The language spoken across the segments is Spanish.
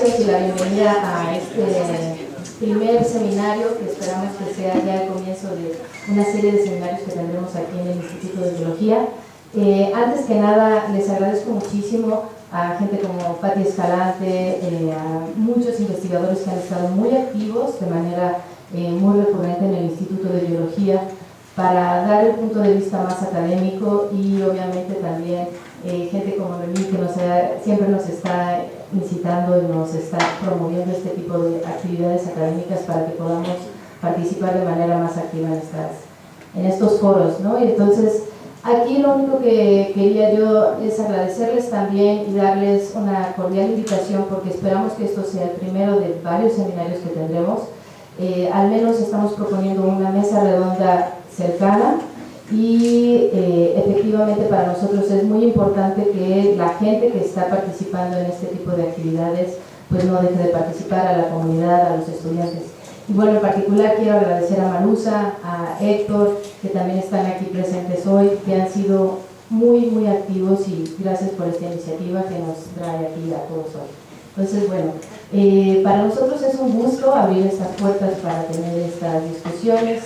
gracias y la bienvenida a este primer seminario que esperamos que sea ya el comienzo de una serie de seminarios que tendremos aquí en el Instituto de Biología. Antes que nada, les agradezco muchísimo a gente como Patti Escalante, a muchos investigadores que han estado muy activos de manera muy recurrente en el Instituto de Biología para dar el punto de vista más académico y obviamente también gente como Noemí que siempre nos está incitando y nos está promoviendo este tipo de actividades académicas para que podamos participar de manera más activa en estos foros, ¿no? Y entonces, aquí lo único que quería yo es agradecerles también y darles una cordial invitación porque esperamos que esto sea el primero de varios seminarios que tendremos. Al menos estamos proponiendo una mesa redonda cercana y efectivamente para nosotros es muy importante que la gente que está participando en este tipo de actividades pues no deje de participar, a la comunidad, a los estudiantes. Y bueno, en particular quiero agradecer a Marusa, a Héctor, que también están aquí presentes hoy, que han sido muy activos y gracias por esta iniciativa que nos trae aquí a todos hoy. Entonces, bueno, para nosotros es un gusto abrir estas puertas para tener estas discusiones.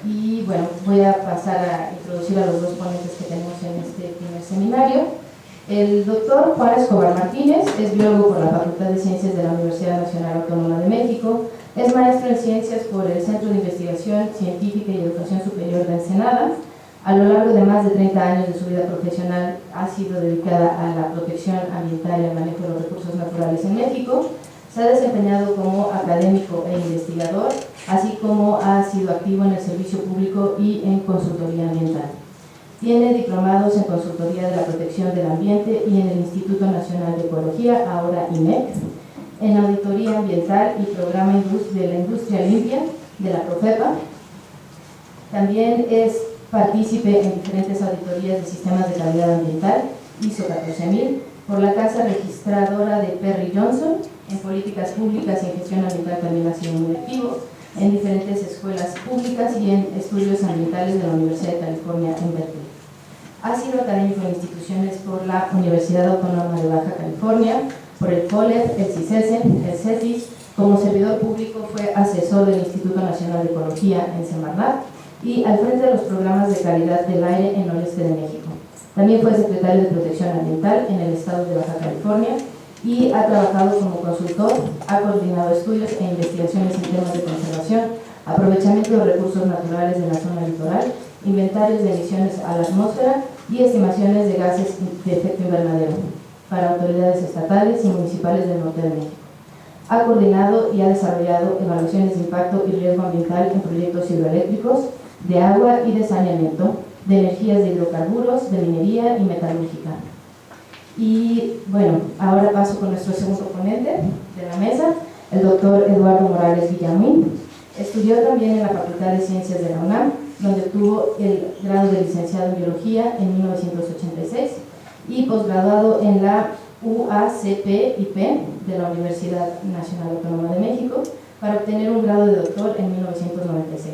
Y bueno, voy a pasar a introducir a los dos ponentes que tenemos en este primer seminario. El doctor Juan Escobar Martínez es biólogo por la Facultad de Ciencias de la Universidad Nacional Autónoma de México, es maestro en Ciencias por el Centro de Investigación Científica y Educación Superior de Ensenada. A lo largo de más de 30 años de su vida profesional ha sido dedicada a la protección ambiental y al manejo de los recursos naturales en México. Se ha desempeñado como académico e investigador, así como ha sido activo en el servicio público y en consultoría ambiental. Tiene diplomados en consultoría de la protección del ambiente y en el Instituto Nacional de Ecología, ahora INEC, en auditoría ambiental y programa de la industria limpia de la Profepa. También es partícipe en diferentes auditorías de sistemas de calidad ambiental, ISO 14000, por la casa registradora de Perry Johnson. En políticas públicas y en gestión ambiental también ha sido muy activo, en diferentes escuelas públicas y en estudios ambientales de la Universidad de California en Berkeley. Ha sido académico en instituciones por la Universidad Autónoma de Baja California, por el COLEP, el CICESEN, el CETIS. Como servidor público fue asesor del Instituto Nacional de Ecología en Semarnat y al frente de los programas de calidad del aire en Noreste de México. También fue secretario de Protección Ambiental en el estado de Baja California y ha trabajado como consultor, ha coordinado estudios e investigaciones en temas de conservación, aprovechamiento de recursos naturales de la zona litoral, inventarios de emisiones a la atmósfera y estimaciones de gases de efecto invernadero para autoridades estatales y municipales del norte de México. Ha coordinado y ha desarrollado evaluaciones de impacto y riesgo ambiental en proyectos hidroeléctricos, de agua y de saneamiento, de energías de hidrocarburos, de minería y metalúrgica. Y bueno, ahora paso con nuestro segundo ponente de la mesa, el doctor Eduardo Morales Villamil. Estudió también en la Facultad de Ciencias de la UNAM, donde obtuvo el grado de licenciado en Biología en 1986 y posgraduado en la UACPIP de la Universidad Nacional Autónoma de México para obtener un grado de doctor en 1996.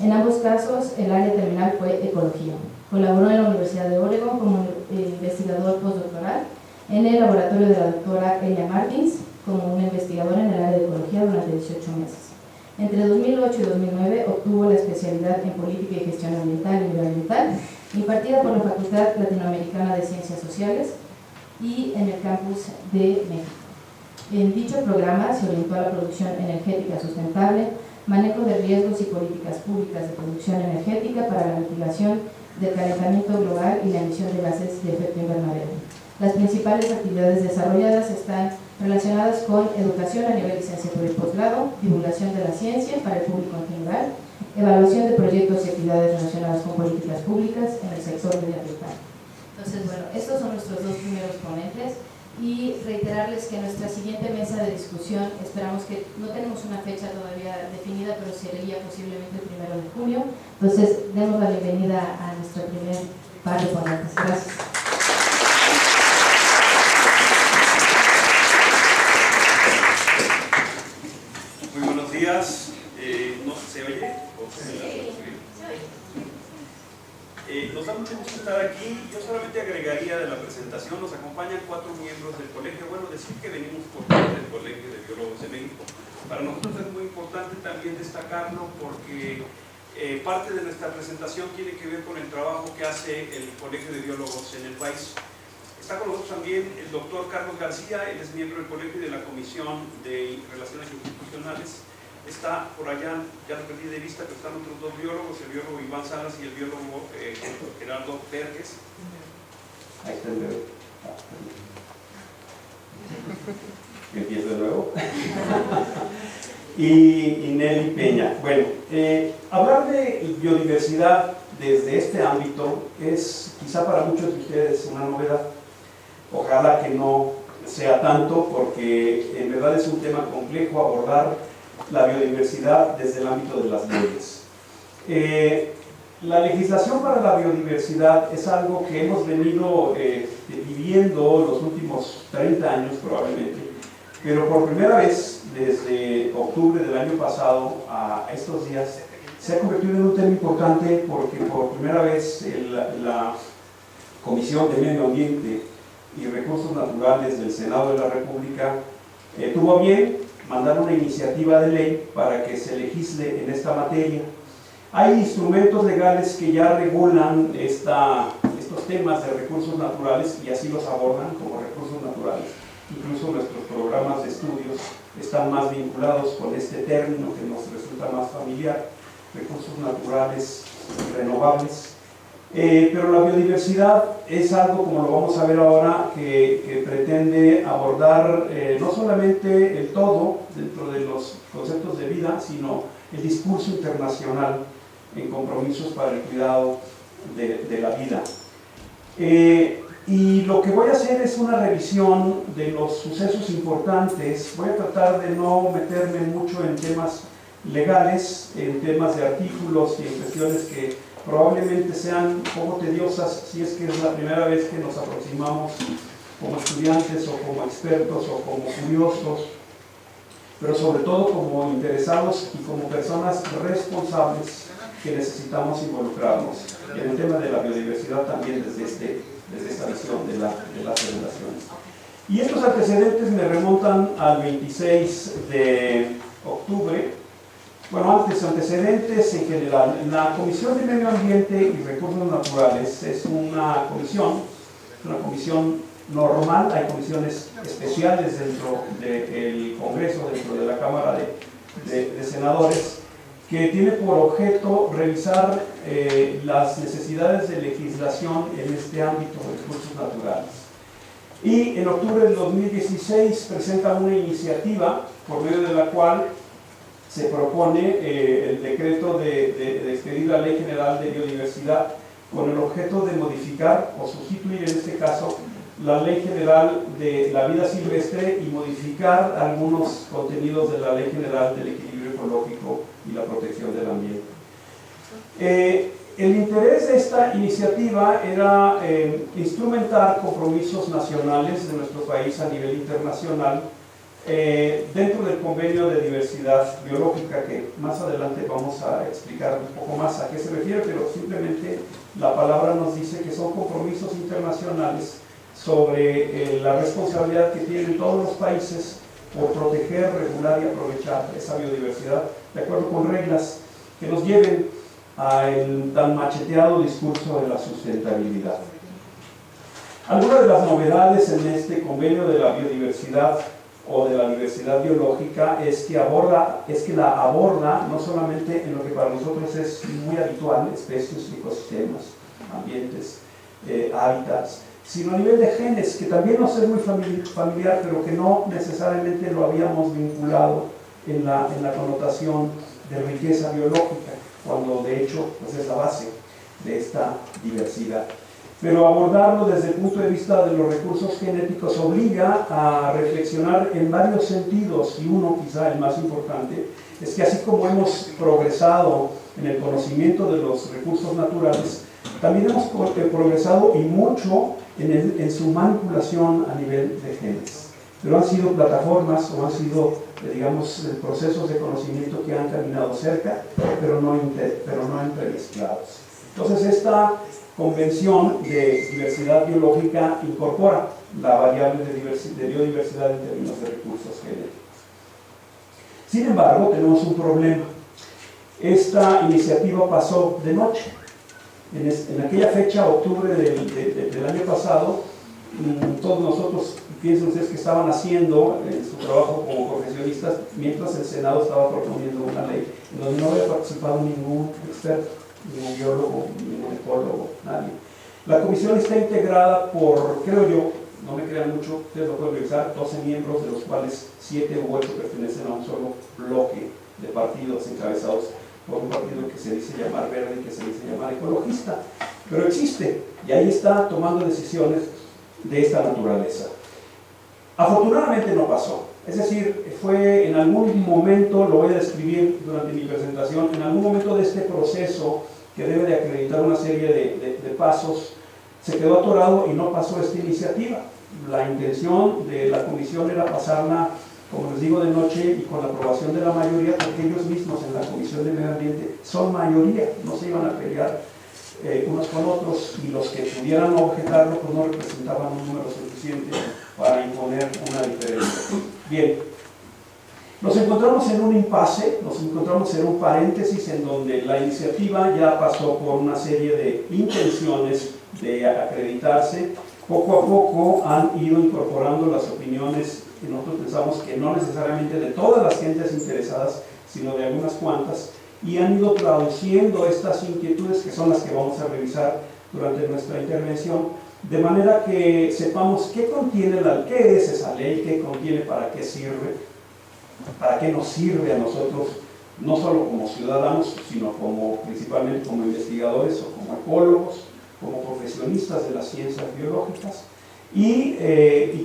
En ambos casos, el área terminal fue Ecología. Colaboró en la Universidad de Oregon como investigador postdoctoral, en el laboratorio de la doctora Elia Martins, como una investigadora en el área de Ecología durante 18 meses. Entre 2008 y 2009 obtuvo la especialidad en Política y Gestión Ambiental y Medioambiental, impartida por la Facultad Latinoamericana de Ciencias Sociales y en el campus de México. En dicho programa se orientó a la producción energética sustentable, manejo de riesgos y políticas públicas de producción energética para la mitigación del calentamiento global y la emisión de gases de efecto invernadero. Las principales actividades desarrolladas están relacionadas con educación a nivel licenciatura y posgrado, divulgación de la ciencia para el público en general, evaluación de proyectos y actividades relacionadas con políticas públicas en el sector medioambiental. Entonces, bueno, estos son nuestros dos primeros ponentes y reiterarles que nuestra siguiente mesa de discusión, esperamos que no tenemos una fecha todavía definida, pero sería posiblemente el 1 de junio. Entonces, demos la bienvenida a nuestro primer par de ponentes. Gracias. Muy buenos días. ¿No se oye? Sí, se oye. Nos da mucho gusto estar aquí. Yo solamente agregaría de la presentación, nos acompañan 4 miembros del colegio. Bueno, decir que venimos por parte del Colegio de Biólogos de México. Para nosotros es muy importante también destacarlo porque parte de nuestra presentación tiene que ver con el trabajo que hace el Colegio de Biólogos en el país. Está con nosotros también el doctor Carlos García, él es miembro del colegio y de la Comisión de Relaciones Institucionales. Está por allá, ya lo perdí de vista, pero están otros 2 biólogos, el biólogo Iván Salas y el biólogo Gerardo Pérez. Ahí está el bebé. Empiezo de nuevo. y Nelly Peña. Bueno, hablar de biodiversidad desde este ámbito es quizá para muchos de ustedes una novedad. Ojalá que no sea tanto, porque en verdad es un tema complejo abordar la biodiversidad desde el ámbito de las leyes. La legislación para la biodiversidad es algo que hemos venido viviendo los últimos 30 años probablemente, pero por primera vez desde octubre del año pasado a estos días se ha convertido en un tema importante, porque por primera vez la Comisión de Medio Ambiente y Recursos Naturales del Senado de la República tuvo bien mandar una iniciativa de ley para que se legisle en esta materia. Hay instrumentos legales que ya regulan estos temas de recursos naturales y así los abordan como recursos naturales. Incluso nuestros programas de estudios están más vinculados con este término que nos resulta más familiar, recursos naturales renovables. Pero la biodiversidad es algo, como lo vamos a ver ahora, que pretende abordar no solamente el todo dentro de los conceptos de vida, sino el discurso internacional en compromisos para el cuidado de la vida. Y lo que voy a hacer es una revisión de los sucesos importantes. Voy a tratar de no meterme mucho en temas legales, en temas de artículos y en cuestiones que probablemente sean un poco tediosas si es que es la primera vez que nos aproximamos como estudiantes o como expertos o como curiosos, pero sobre todo como interesados y como personas responsables que necesitamos involucrarnos en el tema de la biodiversidad también desde esta visión de las relaciones. Y estos antecedentes me remontan al 26 de octubre. Bueno, antes, antecedentes en general. La Comisión de Medio Ambiente y Recursos Naturales es una comisión normal. Hay comisiones especiales dentro del Congreso, dentro de la Cámara de Senadores, que tiene por objeto revisar las necesidades de legislación en este ámbito de recursos naturales. Y en octubre del 2016 presenta una iniciativa por medio de la cual se propone el decreto de expedir la Ley General de Biodiversidad con el objeto de modificar o sustituir en este caso la Ley General de la Vida Silvestre y modificar algunos contenidos de la Ley General del Equilibrio Ecológico y la Protección del Ambiente. El interés de esta iniciativa era instrumentar compromisos nacionales de nuestro país a nivel internacional dentro del convenio de diversidad biológica, que más adelante vamos a explicar un poco más a qué se refiere, pero simplemente la palabra nos dice que son compromisos internacionales sobre la responsabilidad que tienen todos los países por proteger, regular y aprovechar esa biodiversidad de acuerdo con reglas que nos lleven al tan macheteado discurso de la sustentabilidad. Algunas de las novedades en este convenio de la biodiversidad o de la diversidad biológica es que la aborda no solamente en lo que para nosotros es muy habitual, especies, ecosistemas, ambientes, hábitats, sino a nivel de genes, que también nos es muy familiar, pero que no necesariamente lo habíamos vinculado en la connotación de riqueza biológica, cuando de hecho pues es la base de esta diversidad. Pero abordarlo desde el punto de vista de los recursos genéticos obliga a reflexionar en varios sentidos, y uno, quizá el más importante, es que así como hemos progresado en el conocimiento de los recursos naturales, también hemos progresado y mucho en su manipulación a nivel de genes. Pero han sido plataformas o han sido, digamos, procesos de conocimiento que han caminado cerca, pero no entremezclados. Entonces, esta Convención de Diversidad Biológica incorpora la variable de biodiversidad en términos de recursos genéticos. Sin embargo, tenemos un problema. Esta iniciativa pasó de noche. En aquella fecha, octubre del año pasado, todos nosotros, piensen ustedes que estaban haciendo su trabajo como profesionistas, mientras el Senado estaba proponiendo una ley en donde no había participado ningún experto, ningún biólogo, ningún ecólogo, nadie. La comisión está integrada por, creo yo, no me crean mucho, ustedes lo pueden revisar, 12 miembros, de los cuales 7 u 8 pertenecen a un solo bloque de partidos encabezados por un partido que se dice llamar verde y que se dice llamar ecologista, pero existe, y ahí está tomando decisiones de esta naturaleza. Afortunadamente no pasó, es decir, fue en algún momento, lo voy a describir durante mi presentación, en algún momento de este proceso que debe de acreditar una serie de pasos, se quedó atorado y no pasó esta iniciativa. La intención de la comisión era pasarla, como les digo, de noche y con la aprobación de la mayoría, porque ellos mismos en la Comisión de Medio Ambiente son mayoría, no se iban a pelear unos con otros, y los que pudieran objetarlo pues no representaban un número suficiente para imponer una diferencia. Bien, nos encontramos en un impasse, nos encontramos en un paréntesis en donde la iniciativa ya pasó por una serie de intenciones de acreditarse. Poco a poco han ido incorporando las opiniones que nosotros pensamos que no necesariamente de todas las gentes interesadas, sino de algunas cuantas, y han ido traduciendo estas inquietudes, que son las que vamos a revisar durante nuestra intervención, de manera que sepamos qué contiene qué es esa ley, qué contiene, para qué sirve, para qué nos sirve a nosotros, no solo como ciudadanos, sino principalmente como investigadores o como ecólogos, como profesionistas de las ciencias biológicas, y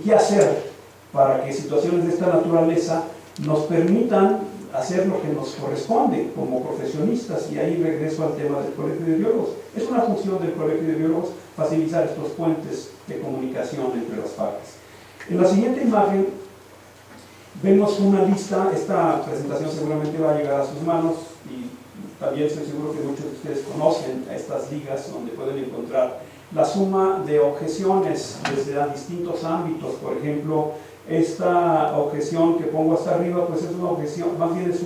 qué hacer para que situaciones de esta naturaleza nos permitan hacer lo que nos corresponde como profesionistas. Y ahí regreso al tema del Colegio de Biólogos. Es una función del Colegio de Biólogos facilitar estos puentes de comunicación entre las partes. En la siguiente imagen vemos una lista. Esta presentación seguramente va a llegar a sus manos, y también estoy seguro que muchos de ustedes conocen estas ligas donde pueden encontrar la suma de objeciones desde distintos ámbitos. Por ejemplo, esta objeción que pongo hasta arriba, pues es una objeción, más bien es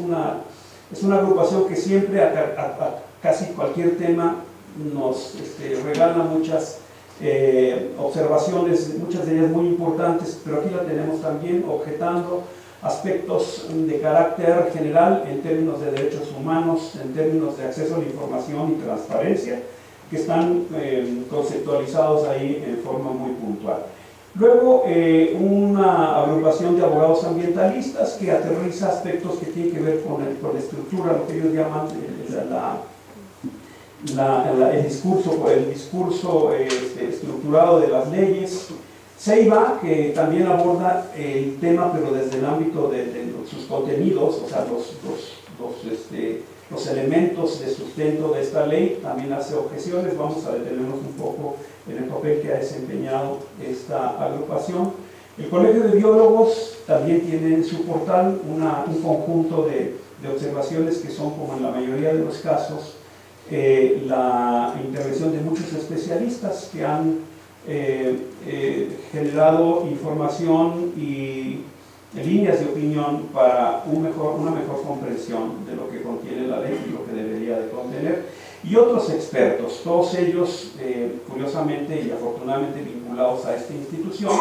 una agrupación que siempre a casi cualquier tema nos regala muchas observaciones, muchas de ellas muy importantes, pero aquí la tenemos también objetando aspectos de carácter general en términos de derechos humanos, en términos de acceso a la información y transparencia, que están conceptualizados ahí en forma muy puntual. Luego, una agrupación de abogados ambientalistas que aterriza aspectos que tienen que ver con la estructura, lo que ellos llaman el discurso estructurado de las leyes. Ceiba, que también aborda el tema, pero desde el ámbito de sus contenidos, o sea, los elementos de sustento de esta ley, también hace objeciones. Vamos a detenernos un poco en el papel que ha desempeñado esta agrupación. El Colegio de Biólogos también tiene en su portal un conjunto de observaciones que son, como en la mayoría de los casos, la intervención de muchos especialistas que han generado información y líneas de opinión para una mejor comprensión de lo que contiene la ley y lo que debería de contener, y otros expertos, todos ellos curiosamente y afortunadamente vinculados a esta institución,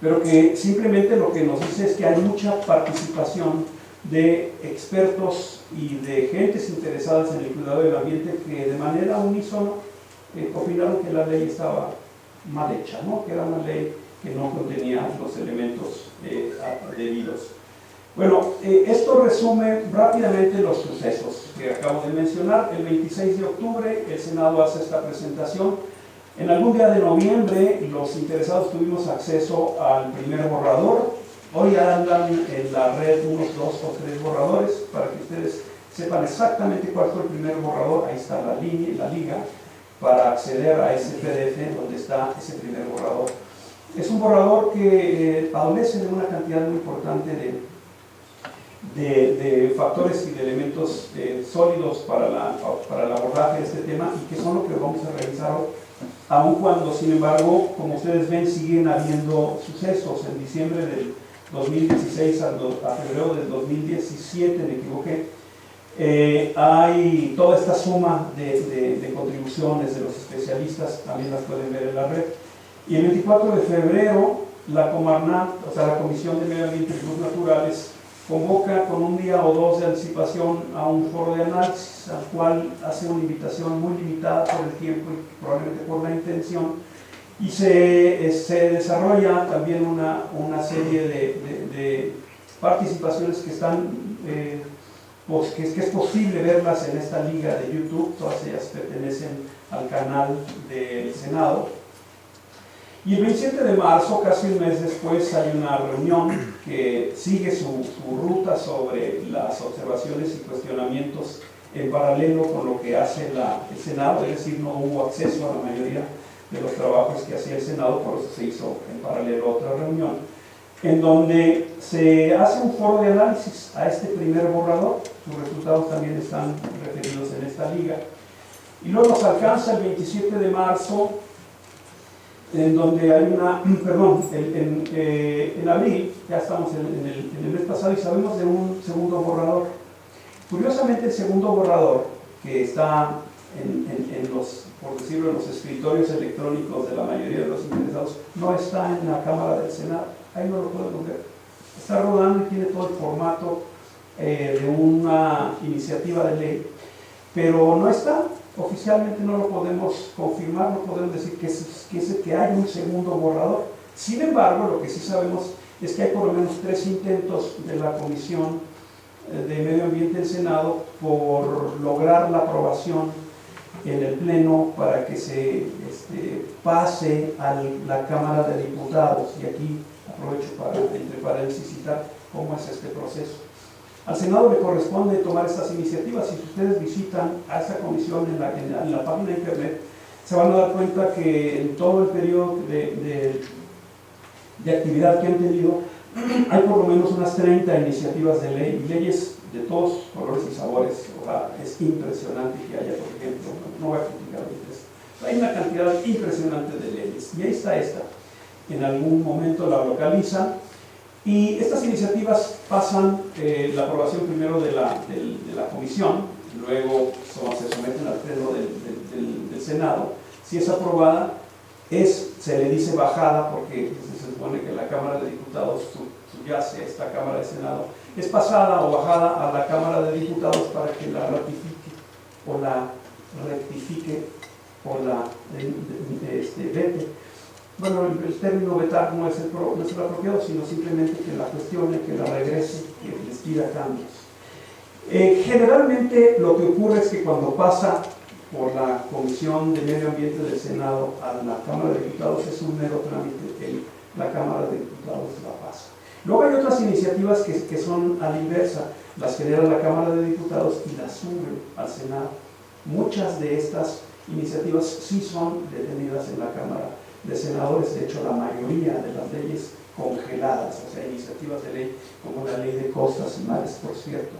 pero que simplemente lo que nos dice es que hay mucha participación de expertos y de gentes interesadas en el cuidado del ambiente que de manera unísona opinaron que la ley estaba mal hecha, ¿no? Que era una ley que no contenía los elementos debidos. Bueno, esto resume rápidamente los sucesos que acabo de mencionar. El 26 de octubre el Senado hace esta presentación. En algún día de noviembre los interesados tuvimos acceso al primer borrador. Hoy andan en la red unos 2 o 3 borradores para que ustedes sepan exactamente cuál fue el primer borrador. Ahí está la liga para acceder a ese PDF donde está ese primer borrador. Es un borrador que adolece de una cantidad muy importante de factores y de elementos sólidos para el abordaje de este tema, y que son lo que vamos a revisar hoy. Aun cuando, sin embargo, como ustedes ven, siguen habiendo sucesos. En diciembre del 2016 a febrero del 2017, me equivoqué, hay toda esta suma de contribuciones de los especialistas, también las pueden ver en la red. Y el 24 de febrero, la Comarnat, o sea, la Comisión de Medio Ambiente y Recursos Naturales, convoca con un día o dos de anticipación a un foro de análisis, al cual hace una invitación muy limitada por el tiempo y probablemente por la intención, y se desarrolla también una serie de participaciones que están, pues, que es posible verlas en esta liga de YouTube. Todas ellas pertenecen al canal del Senado. Y el 27 de marzo, casi un mes después, hay una reunión que sigue su ruta sobre las observaciones y cuestionamientos en paralelo con lo que hace el Senado, es decir, no hubo acceso a la mayoría de los trabajos que hacía el Senado, por eso se hizo en paralelo otra reunión, en donde se hace un foro de análisis a este primer borrador. Sus resultados también están referidos en esta liga. Y luego nos alcanza el 27 de marzo, en donde hay una, perdón, en abril, ya estamos en el mes pasado, y sabemos de un segundo borrador. Curiosamente, el segundo borrador, que está en los, por decirlo, en los escritorios electrónicos de la mayoría de los interesados, no está en la Cámara del Senado. Ahí no lo podemos ver. Está rodando y tiene todo el formato de una iniciativa de ley, pero no está. Oficialmente no lo podemos confirmar, no podemos decir que hay un segundo borrador. Sin embargo, lo que sí sabemos es que hay por lo menos 3 intentos de la Comisión de Medio Ambiente del Senado por lograr la aprobación en el Pleno para que se pase a la Cámara de Diputados. Y aquí aprovecho para, entre paréntesis, citar cómo es este proceso. Al Senado le corresponde tomar estas iniciativas. Si ustedes visitan a esta comisión en la página de internet, se van a dar cuenta que en todo el periodo de actividad que han tenido, hay por lo menos unas 30 iniciativas de ley, y leyes de todos colores y sabores. O sea, es impresionante que haya, por ejemplo, no voy a criticar ahorita, hay una cantidad impresionante de leyes, y ahí está esta. En algún momento la localizan. Y estas iniciativas pasan la aprobación primero de la comisión, luego se someten al pleno del Senado. Si es aprobada, se le dice bajada, porque se supone que la Cámara de Diputados subyace a esta Cámara de Senado. Es pasada o bajada a la Cámara de Diputados para que la ratifique o la rectifique o la vete. Bueno, el término vetar no es el apropiado, sino simplemente que la cuestione, que la regrese, que les pida cambios. Generalmente lo que ocurre es que cuando pasa por la Comisión de Medio Ambiente del Senado a la Cámara de Diputados es un mero trámite, la Cámara de Diputados la pasa. Luego hay otras iniciativas que son a la inversa, las genera la Cámara de Diputados y las suben al Senado. Muchas de estas iniciativas sí son detenidas en la Cámara de Senadores. De hecho, la mayoría de las leyes congeladas, o sea, iniciativas de ley como la Ley de Costas y Mares, por cierto,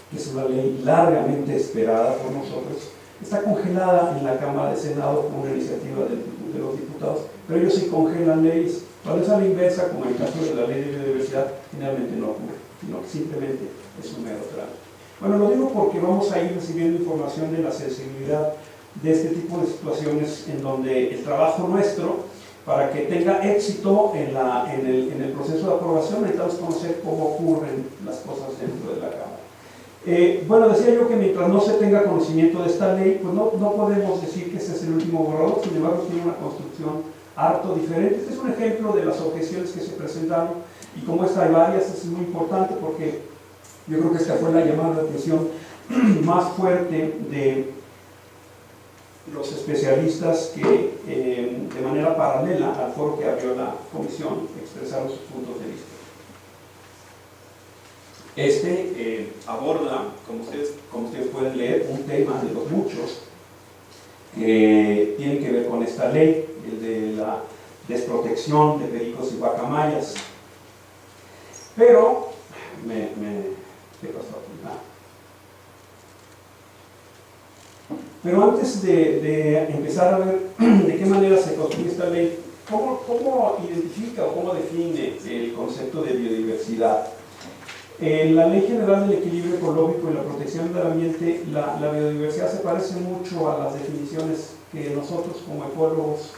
que es una ley largamente esperada por nosotros, está congelada en la Cámara de Senado como una iniciativa de los diputados, pero ellos sí congelan leyes. Cuando es a la inversa, como en el caso de la Ley de Biodiversidad, finalmente no ocurre, sino que simplemente es un mero trámite. Bueno, lo digo porque vamos a ir recibiendo información de la sensibilidad de este tipo de situaciones, en donde el trabajo nuestro, para que tenga éxito en el proceso de aprobación, necesitamos conocer cómo ocurren las cosas dentro de la Cámara. Bueno, decía yo que mientras no se tenga conocimiento de esta ley, pues no podemos decir que ese es el último borrador. Sin embargo, tiene una construcción harto diferente. Este es un ejemplo de las objeciones que se presentaron, y como esta hay varias, es muy importante porque yo creo que esta fue la llamada de atención más fuerte de los especialistas que de manera paralela al foro que abrió la comisión expresaron sus puntos de vista. Aborda, como ustedes pueden leer, un tema de los muchos que tienen que ver con esta ley, el de la desprotección de pericos y guacamayas. Pero ¿Qué pasó aquí? Pero antes de empezar a ver de qué manera se construye esta ley, ¿cómo identifica o cómo define el concepto de biodiversidad? En la Ley General del Equilibrio Ecológico y la Protección del Ambiente, la biodiversidad se parece mucho a las definiciones que nosotros como ecólogos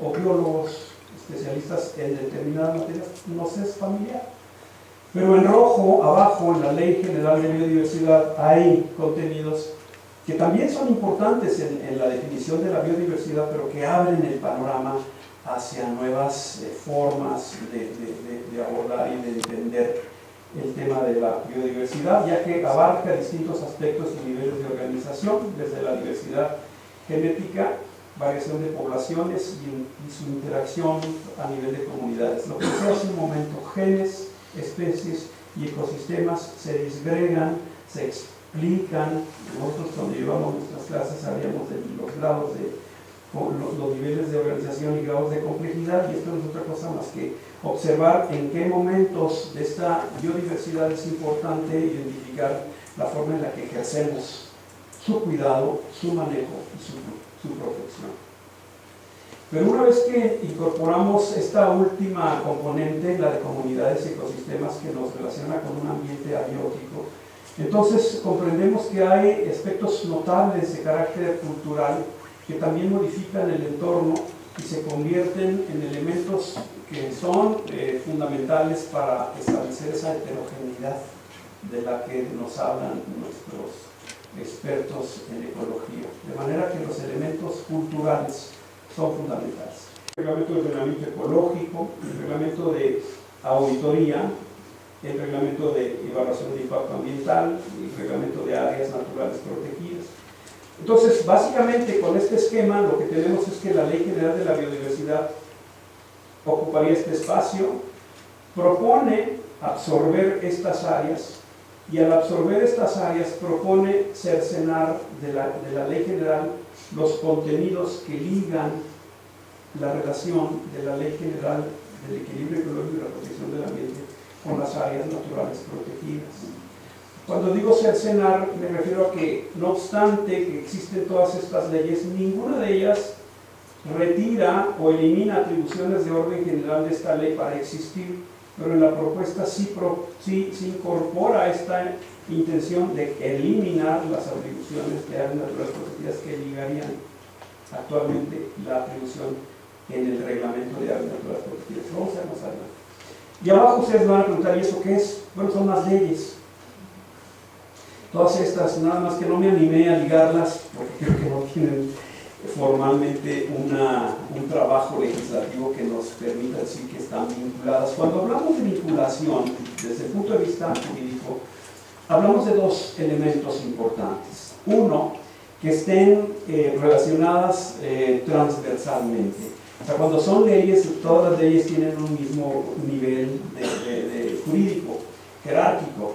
o biólogos especialistas en determinadas materias nos es familiar. Pero en rojo, abajo, en la Ley General de Biodiversidad, hay contenidos que también son importantes en la definición de la biodiversidad, pero que abren el panorama hacia nuevas formas de abordar y de entender el tema de la biodiversidad, ya que abarca distintos aspectos y niveles de organización, desde la diversidad genética, variación de poblaciones y su interacción a nivel de comunidades. Lo que decía hace un momento, genes, especies y ecosistemas se disgregan, se explican. Nosotros cuando llevamos nuestras clases sabíamos de los grados los niveles de organización y grados de complejidad, y esto no es otra cosa más que observar en qué momentos de esta biodiversidad es importante identificar la forma en la que ejercemos su cuidado, su manejo y su protección. Pero una vez que incorporamos esta última componente, la de comunidades y ecosistemas, que nos relaciona con un ambiente abiótico, entonces comprendemos que hay aspectos notables de carácter cultural que también modifican el entorno y se convierten en elementos que son fundamentales para establecer esa heterogeneidad de la que nos hablan nuestros expertos en ecología. De manera que los elementos culturales son fundamentales. El reglamento de ordenamiento ecológico, el reglamento de auditoría, el reglamento de evaluación de impacto ambiental, el reglamento de áreas naturales protegidas. Entonces, básicamente con este esquema lo que tenemos es que la Ley General de la Biodiversidad ocuparía este espacio, propone absorber estas áreas, y al absorber estas áreas propone cercenar de la Ley General los contenidos que ligan la relación de la Ley General del Equilibrio Ecológico y la Protección del Ambiente con las áreas naturales protegidas. Cuando digo cercenar, me refiero a que, no obstante que existen todas estas leyes, ninguna de ellas retira o elimina atribuciones de orden general de esta ley para existir, pero en la propuesta sí incorpora esta intención de eliminar las atribuciones de áreas naturales protegidas que ligarían actualmente la atribución en el reglamento de áreas naturales protegidas. Vamos a ver más adelante. Y abajo ustedes van a preguntar, ¿y eso qué es? Bueno, son más leyes. Todas estas, nada más que no me animé a ligarlas, porque creo que no tienen formalmente un trabajo legislativo que nos permita decir que están vinculadas. Cuando hablamos de vinculación, desde el punto de vista jurídico, hablamos de dos elementos importantes. Uno, que estén relacionadas transversalmente. O sea, cuando son leyes, todas las leyes tienen un mismo nivel de jurídico, jerárquico.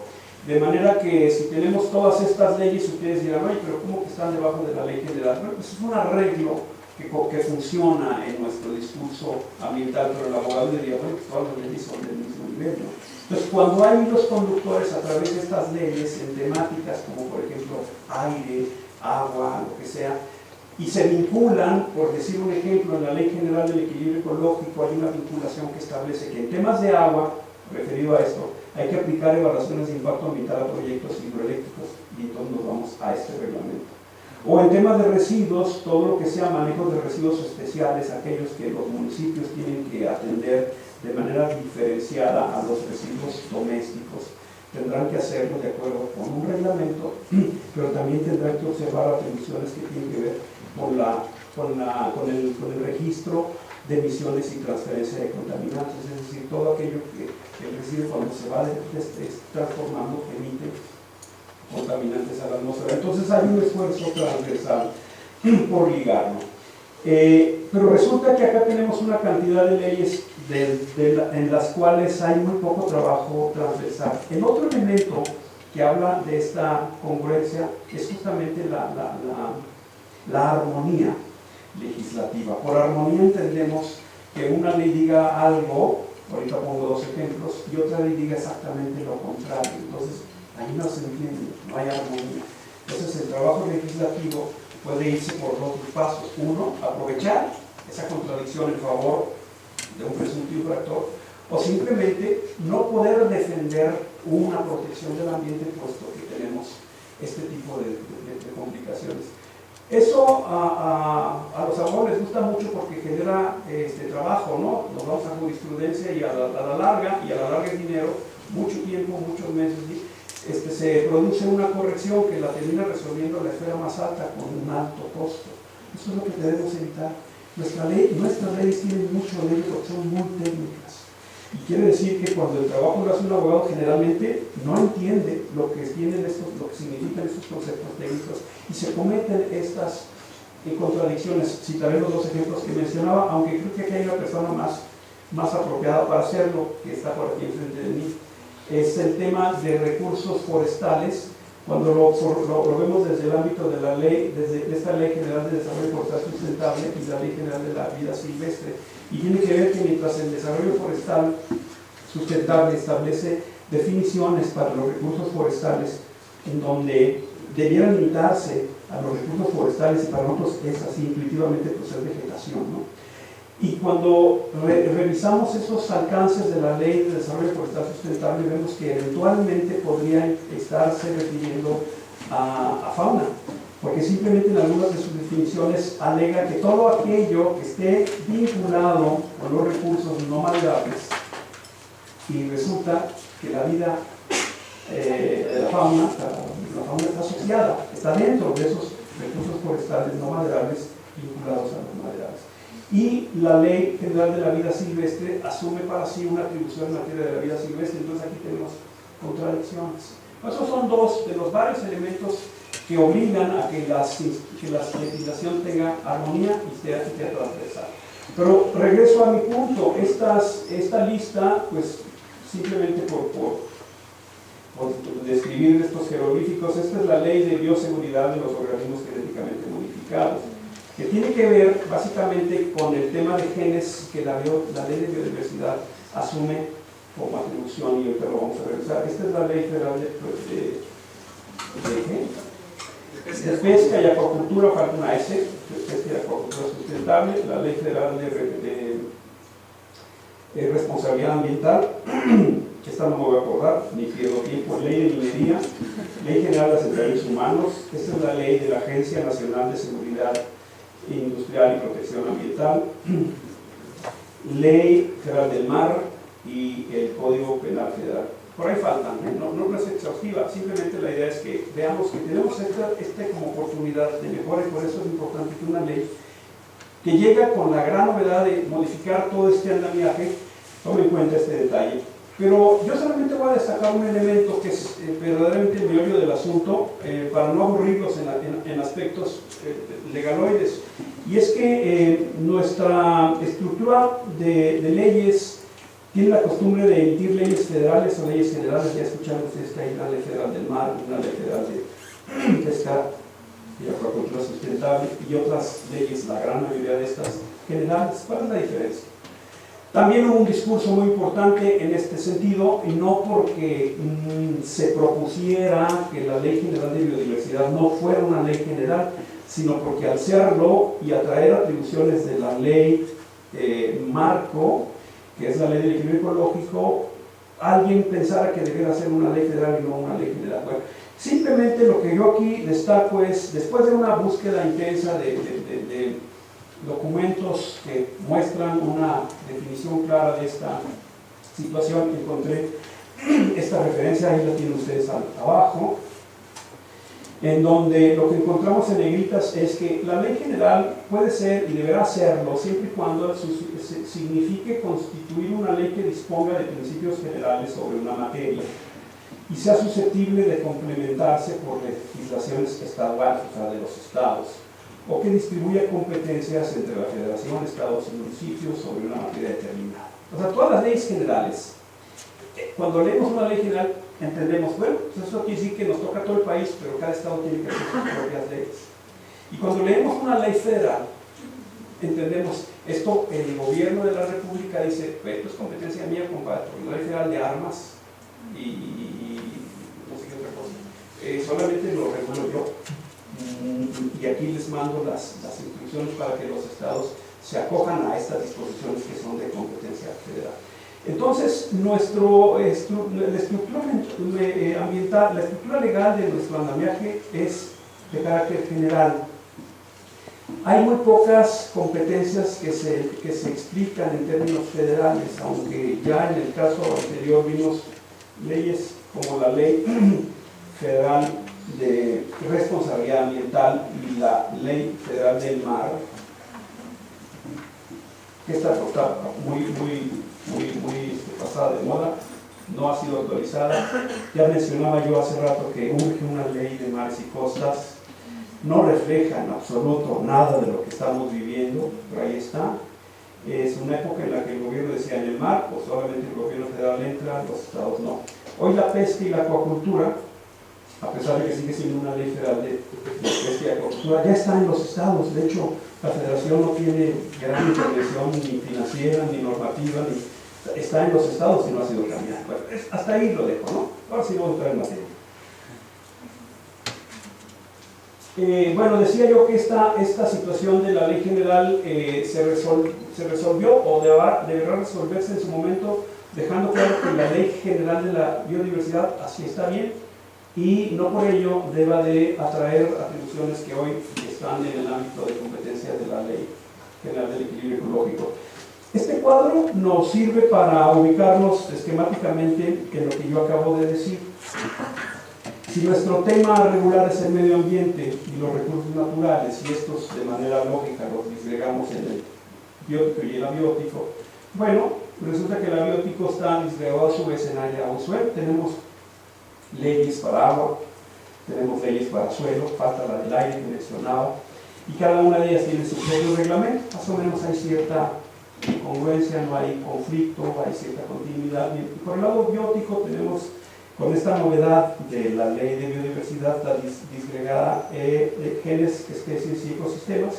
De manera que si tenemos todas estas leyes, ustedes dirán, oye, pero ¿cómo que están debajo de la ley general? Bueno, pues es un arreglo que funciona en nuestro discurso ambiental, pero el abogado diría, bueno, pues todas las leyes son del mismo nivel, ¿no? Entonces, cuando hay hilos conductores a través de estas leyes en temáticas como, por ejemplo, aire, agua, lo que sea, y se vinculan, por decir un ejemplo, en la Ley General del Equilibrio Ecológico hay una vinculación que establece que en temas de agua, referido a esto, hay que aplicar evaluaciones de impacto ambiental a proyectos hidroeléctricos, y entonces nos vamos a este reglamento. O en temas de residuos, todo lo que sea manejo de residuos especiales, aquellos que los municipios tienen que atender de manera diferenciada a los residuos domésticos, tendrán que hacerlo de acuerdo con un reglamento, pero también tendrán que observar atribuciones que tienen que ver con el registro de emisiones y transferencia de contaminantes, es decir, todo aquello que el residuo cuando se va transformando emite contaminantes a la atmósfera. Entonces hay un esfuerzo transversal por ligarlo. Pero resulta que acá tenemos una cantidad de leyes en las cuales hay muy poco trabajo transversal. El otro elemento que habla de esta congruencia es justamente la armonía legislativa. Por armonía entendemos que una ley diga algo ahorita pongo dos ejemplos, y otra ley diga exactamente lo contrario. Entonces, ahí no se entiende, no hay armonía. Entonces, el trabajo legislativo puede irse por dos pasos. Uno, aprovechar esa contradicción en favor de un presunto infractor, o simplemente no poder defender una protección del ambiente puesto que tenemos este tipo de complicaciones. Eso a los abogados les gusta mucho porque genera trabajo, ¿no? Nos vamos a jurisprudencia y a la larga es dinero, mucho tiempo, muchos meses, ¿sí? Se produce una corrección que la termina resolviendo la esfera más alta con un alto costo. Eso es lo que debemos evitar. Nuestras leyes tienen mucho de ello porque son muy técnicas. Y quiere decir que cuando el trabajo lo hace un abogado, generalmente no entiende lo que significan estos conceptos técnicos y se cometen estas contradicciones. Citaré los dos ejemplos que mencionaba, aunque creo que aquí hay una persona más apropiada para hacerlo, que está por aquí enfrente de mí. Es el tema de recursos forestales, cuando lo vemos desde el ámbito de la ley, desde esta Ley General de Desarrollo Forestal Sustentable y la Ley General de la Vida Silvestre. Y tiene que ver que mientras el desarrollo forestal sustentable establece definiciones para los recursos forestales, en donde debieran limitarse a los recursos forestales, y para nosotros es así intuitivamente, pues es vegetación, ¿no? Y cuando revisamos esos alcances de la Ley de Desarrollo Forestal Sustentable, vemos que eventualmente podrían estarse refiriendo a fauna, porque simplemente en algunas de sus definiciones alega que todo aquello que esté vinculado con los recursos no maderables, y resulta que la vida de la fauna está asociada, está dentro de esos recursos forestales no maderables vinculados a los maderables. Y la Ley General de la Vida Silvestre asume para sí una atribución en materia de la vida silvestre, entonces aquí tenemos contradicciones. Esos son dos de los varios elementos que obligan a que la legislación tenga armonía y sea transversal. Pero regreso a mi punto, esta lista, pues simplemente por describir estos jeroglíficos, esta es la Ley de Bioseguridad de los Organismos Genéticamente Modificados, que tiene que ver básicamente con el tema de genes que la Ley de Biodiversidad asume como atribución, y ahorita lo vamos a revisar. Esta es la Ley Federal de pesca y acuacultura, falta una S, de pesca y acuacultura sustentable, la Ley Federal de responsabilidad ambiental, esta no me voy a acordar, ni pierdo tiempo, Ley de minería, Ley General de Asentamientos Humanos, esta es la Ley de la Agencia Nacional de Seguridad Industrial y Protección Ambiental, Ley Federal del Mar y el Código Penal Federal. Por ahí faltan, no es exhaustiva, simplemente la idea es que veamos que tenemos esta como oportunidad de mejora, y por eso es importante que una ley que llega con la gran novedad de modificar todo este andamiaje tome en cuenta este detalle. Pero yo solamente voy a destacar un elemento que es verdaderamente el meollo del asunto, para no aburrirlos en aspectos legaloides, y es que nuestra estructura de leyes tiene la costumbre de emitir leyes federales o leyes generales. Ya escucharon ustedes que hay una ley federal del mar, una ley federal de pesca y acuacultura sustentable, y otras leyes, la gran mayoría de estas generales. ¿Cuál es la diferencia? También hubo un discurso muy importante en este sentido, y no porque se propusiera que la Ley General de Biodiversidad no fuera una ley general, sino porque al serlo y atraer atribuciones de la ley marco, que es la Ley del Equilibrio Ecológico, alguien pensara que debiera ser una ley federal y no una ley general. Bueno, simplemente lo que yo aquí destaco es, después de una búsqueda intensa de documentos que muestran una definición clara de esta situación, encontré esta referencia, ahí la tienen ustedes abajo, en donde lo que encontramos en negritas es que la ley general puede ser y deberá serlo siempre y cuando signifique constituir una ley que disponga de principios generales sobre una materia y sea susceptible de complementarse por legislaciones estaduales, o sea, de los estados, o que distribuya competencias entre la federación, estados y municipios sobre una materia determinada. O sea, todas las leyes generales, cuando leemos una ley general, entendemos, bueno, pues eso quiere decir que nos toca a todo el país, pero cada estado tiene que hacer sus propias leyes. Y cuando leemos una ley federal, entendemos, Esto el gobierno de la República dice, esto es competencia mía, compadre, la Ley Federal de Armas y no sé qué otra cosa. Solamente lo regulo yo. Y aquí les mando las instrucciones para que los estados se acojan a estas disposiciones que son de competencia federal. Entonces, la estructura ambiental, la estructura legal de nuestro andamiaje es de carácter general. Hay muy pocas competencias que se explican en términos federales, aunque ya en el caso anterior vimos leyes como la Ley Federal de Responsabilidad Ambiental y la Ley Federal del Mar, que está muy pasada de moda, no ha sido actualizada. Ya mencionaba yo hace rato que urge una ley de mares y costas. No refleja en absoluto nada de lo que estamos viviendo, pero ahí está. Es una época en la que el gobierno decía en el mar, pues solamente el gobierno federal entra, los estados no. Hoy la pesca y la acuacultura, a pesar de que sigue siendo una ley federal de pesca y acuacultura, ya está en los estados. De hecho, la federación no tiene gran intervención ni financiera, ni normativa, está en los estados y no ha sido cambiada. Bueno, hasta ahí lo dejo, ¿no? Ahora sí vamos a entrar en materia. Bueno, decía yo que esta situación de la ley general se resolvió o deberá resolverse en su momento, dejando claro que la ley general de la biodiversidad así está bien y no por ello deba de atraer atribuciones que hoy están en el ámbito de competencia de la ley general del equilibrio ecológico. Este cuadro nos sirve para ubicarnos esquemáticamente en lo que yo acabo de decir. Si nuestro tema regular es el medio ambiente y los recursos naturales, y estos de manera lógica los disgregamos en el biótico y el abiótico, bueno, resulta que el abiótico está disgregado a su vez en área o suelo. Tenemos leyes para agua, tenemos leyes para suelo, falta la del aire que mencionaba, y cada una de ellas tiene su propio reglamento. Más o menos hay cierta congruencia, no hay conflicto, hay cierta continuidad. Y por el lado biótico tenemos, con esta novedad de la ley de biodiversidad, la disgregada de genes, especies y ecosistemas,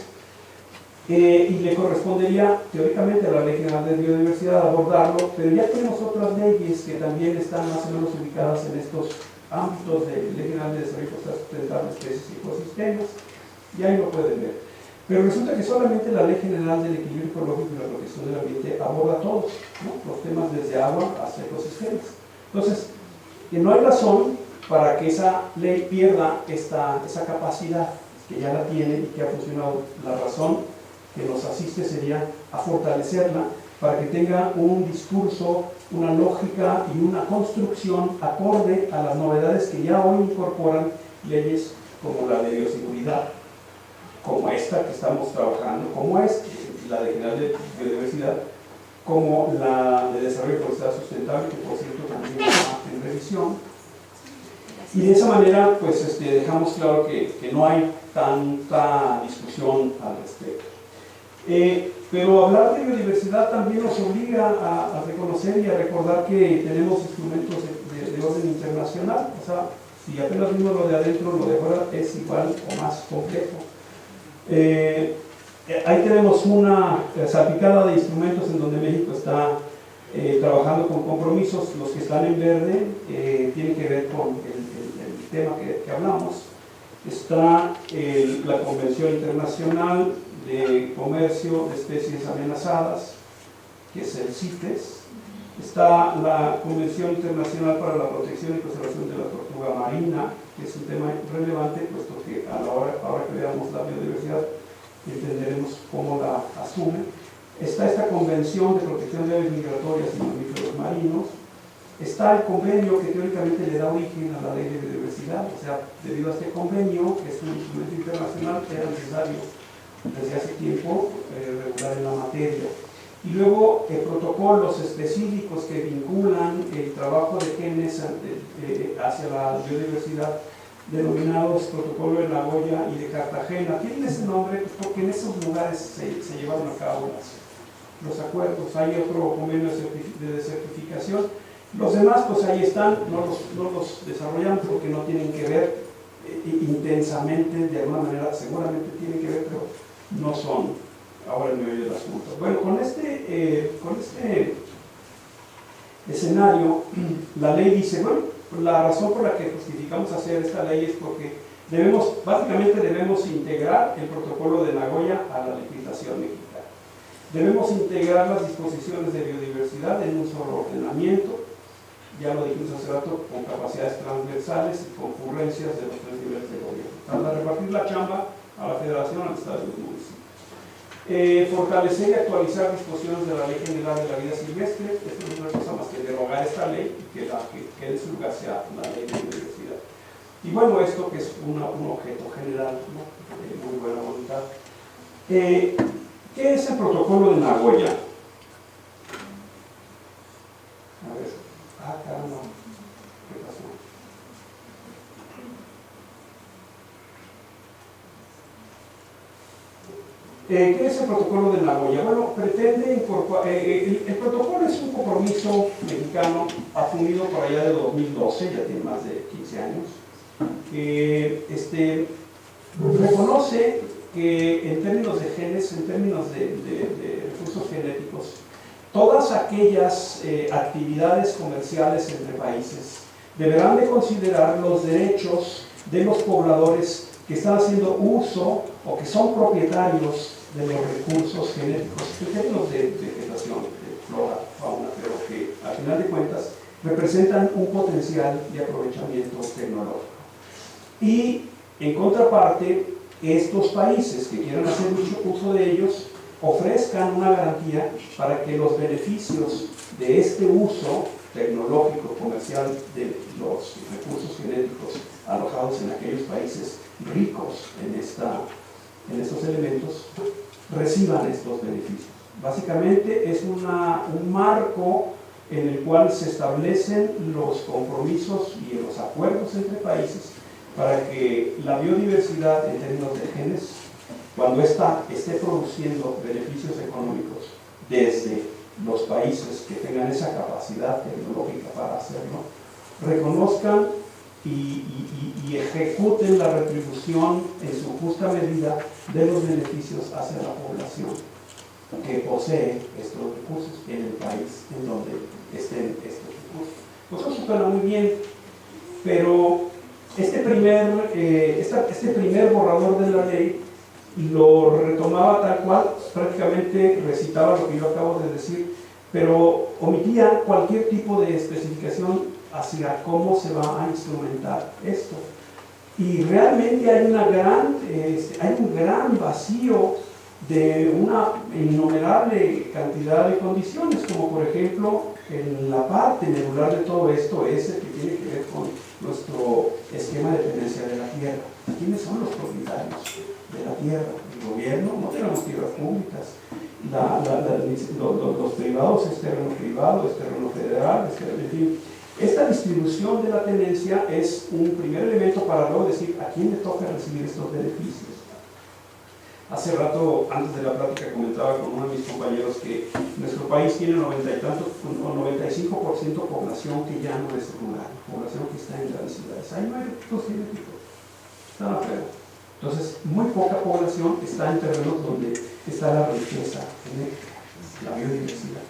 y le correspondería teóricamente a la Ley General de Biodiversidad abordarlo, pero ya tenemos otras leyes que también están más o menos ubicadas en estos ámbitos de Ley General de Desarrollo Sustentable, especies y ecosistemas, y ahí lo pueden ver. Pero resulta que solamente la Ley General del Equilibrio Ecológico y la Protección del Ambiente aborda todos, ¿no? Los temas desde agua hasta ecosistemas. Entonces, que no hay razón para que esa ley pierda esa capacidad, que ya la tiene y que ha funcionado. La razón que nos asiste sería a fortalecerla para que tenga un discurso, una lógica y una construcción acorde a las novedades que ya hoy incorporan leyes como la de bioseguridad, como esta que estamos trabajando, como es la de General de Biodiversidad, como la de Desarrollo Forestal Sustentable, que por cierto también está en revisión. Y de esa manera pues dejamos claro que no hay tanta discusión al respecto. Pero hablar de biodiversidad también nos obliga a reconocer y a recordar que tenemos instrumentos de orden internacional. O sea, si apenas vimos lo de adentro, lo de afuera es igual o más complejo. Ahí tenemos una salpicada de instrumentos en donde México está trabajando con compromisos. Los que están en verde tienen que ver con el tema que hablamos. Está la Convención Internacional de Comercio de Especies Amenazadas, que es el CITES. Está la Convención Internacional para la Protección y Conservación de la Tortuga Marina, que es un tema relevante, puesto que ahora que veamos la biodiversidad entenderemos cómo la asume. Está esta Convención de Protección de Aves Migratorias y Mamíferos Marinos. Está el convenio que teóricamente le da origen a la ley de biodiversidad. O sea, debido a este convenio, que es un instrumento internacional, era necesario desde hace tiempo regular en la materia. Y luego protocolos específicos que vinculan el trabajo de genes hacia la biodiversidad, denominados Protocolo de Nagoya y de Cartagena. Tienen ese nombre porque en esos lugares se llevaron a cabo los acuerdos. Hay otro convenio de certificación. Los demás, pues ahí están, no los desarrollamos porque no tienen que ver intensamente, de alguna manera seguramente tienen que ver, pero no son ahora el meollo del asunto. Bueno, con este escenario, la ley dice, bueno, la razón por la que justificamos hacer esta ley es porque básicamente debemos integrar el protocolo de Nagoya a la legislación mexicana. Debemos integrar las disposiciones de biodiversidad en un solo ordenamiento, ya lo dijimos hace rato, con capacidades transversales y concurrencias de los 3 niveles de gobierno, para repartir la chamba a la federación, al estado y al municipio. Fortalecer y actualizar disposiciones de la Ley General de la Vida Silvestre. Esto no es una cosa más que derogar esta ley y que en su lugar sea la ley de biodiversidad. Y bueno, esto que es un objeto general, ¿no? De muy buena voluntad. ¿Qué es el protocolo de Nagoya? A ver, caramba, ¿qué pasó? ¿Qué es el protocolo de Nagoya? Bueno, pretende incorporar, el protocolo es un compromiso mexicano asumido por allá de 2012, ya tiene más de 15 años, que reconoce que en términos de genes, en términos de recursos genéticos, todas aquellas actividades comerciales entre países deberán de considerar los derechos de los pobladores que están haciendo uso o que son propietarios de los recursos genéticos, en términos de vegetación, de flora, fauna, pero que al final de cuentas representan un potencial de aprovechamiento tecnológico. Y en contraparte, estos países que quieran hacer uso de ellos ofrezcan una garantía para que los beneficios de este uso tecnológico, comercial de los recursos genéticos alojados en aquellos países ricos en estos elementos reciban estos beneficios. Básicamente es un marco en el cual se establecen los compromisos y los acuerdos entre países para que la biodiversidad en términos de genes, cuando ésta esté produciendo beneficios económicos desde los países que tengan esa capacidad tecnológica para hacerlo, reconozcan y ejecuten la retribución en su justa medida de los beneficios hacia la población que posee estos recursos en el país en donde estén estos recursos. Pues eso suena muy bien, pero este primer borrador de la ley lo retomaba tal cual, prácticamente recitaba lo que yo acabo de decir, pero omitía cualquier tipo de especificación hacia cómo se va a instrumentar esto. Y realmente hay un gran vacío de una innumerable cantidad de condiciones, como por ejemplo, en la parte medular de todo esto es el que tiene que ver con nuestro esquema de tenencia de la tierra. ¿Quiénes son los propietarios de la tierra? El gobierno, no tenemos tierras públicas. Los privados es terreno privado, es terreno federal, es terreno, en fin. Esta distribución de la tenencia es un primer elemento para luego decir a quién le toca recibir estos beneficios. Hace rato, antes de la plática, comentaba con uno de mis compañeros que nuestro país tiene 95% población que ya no es rural, población que está en grandes ciudades. Ahí no hay recursos genéticos, están afuera. Entonces, muy poca población está en terrenos donde está la riqueza genética, la biodiversidad.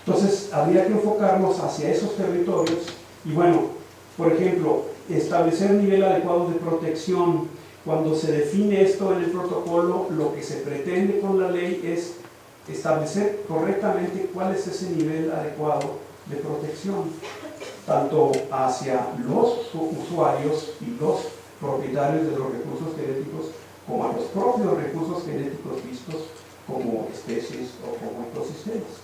Entonces, habría que enfocarnos hacia esos territorios y, bueno, por ejemplo, establecer un nivel adecuado de protección. Cuando se define esto en el protocolo, lo que se pretende con la ley es establecer correctamente cuál es ese nivel adecuado de protección, tanto hacia los usuarios y los propietarios de los recursos genéticos, como a los propios recursos genéticos vistos como especies o como ecosistemas.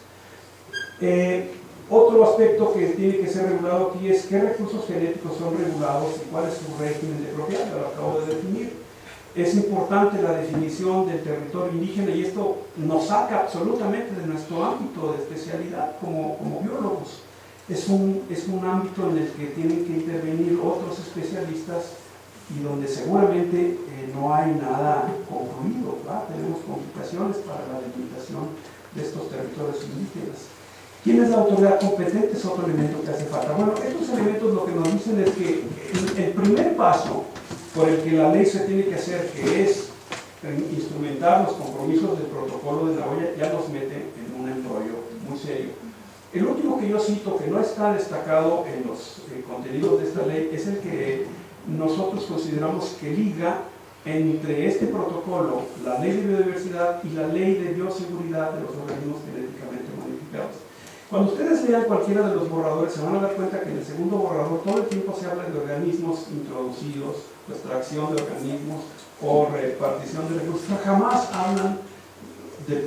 Otro aspecto que tiene que ser regulado aquí es qué recursos genéticos son regulados y cuál es su régimen de propiedad, lo acabo de definir. Es importante la definición del territorio indígena y esto nos saca absolutamente de nuestro ámbito de especialidad como biólogos. Es un ámbito en el que tienen que intervenir otros especialistas y donde seguramente no hay nada concluido, ¿verdad? Tenemos complicaciones para la delimitación de estos territorios indígenas. ¿Quién es la autoridad competente? Es otro elemento que hace falta. Bueno, estos elementos lo que nos dicen es que el primer paso por el que la ley se tiene que hacer, que es instrumentar los compromisos del protocolo de Nagoya ya nos mete en un embrollo muy serio. El último que yo cito, que no está destacado en los contenidos de esta ley, es el que nosotros consideramos que liga entre este protocolo, la ley de biodiversidad y la ley de bioseguridad de los organismos genéticamente modificados. Cuando ustedes lean cualquiera de los borradores, se van a dar cuenta que en el segundo borrador todo el tiempo se habla de organismos introducidos, o extracción de organismos o repartición de recursos. Jamás hablan,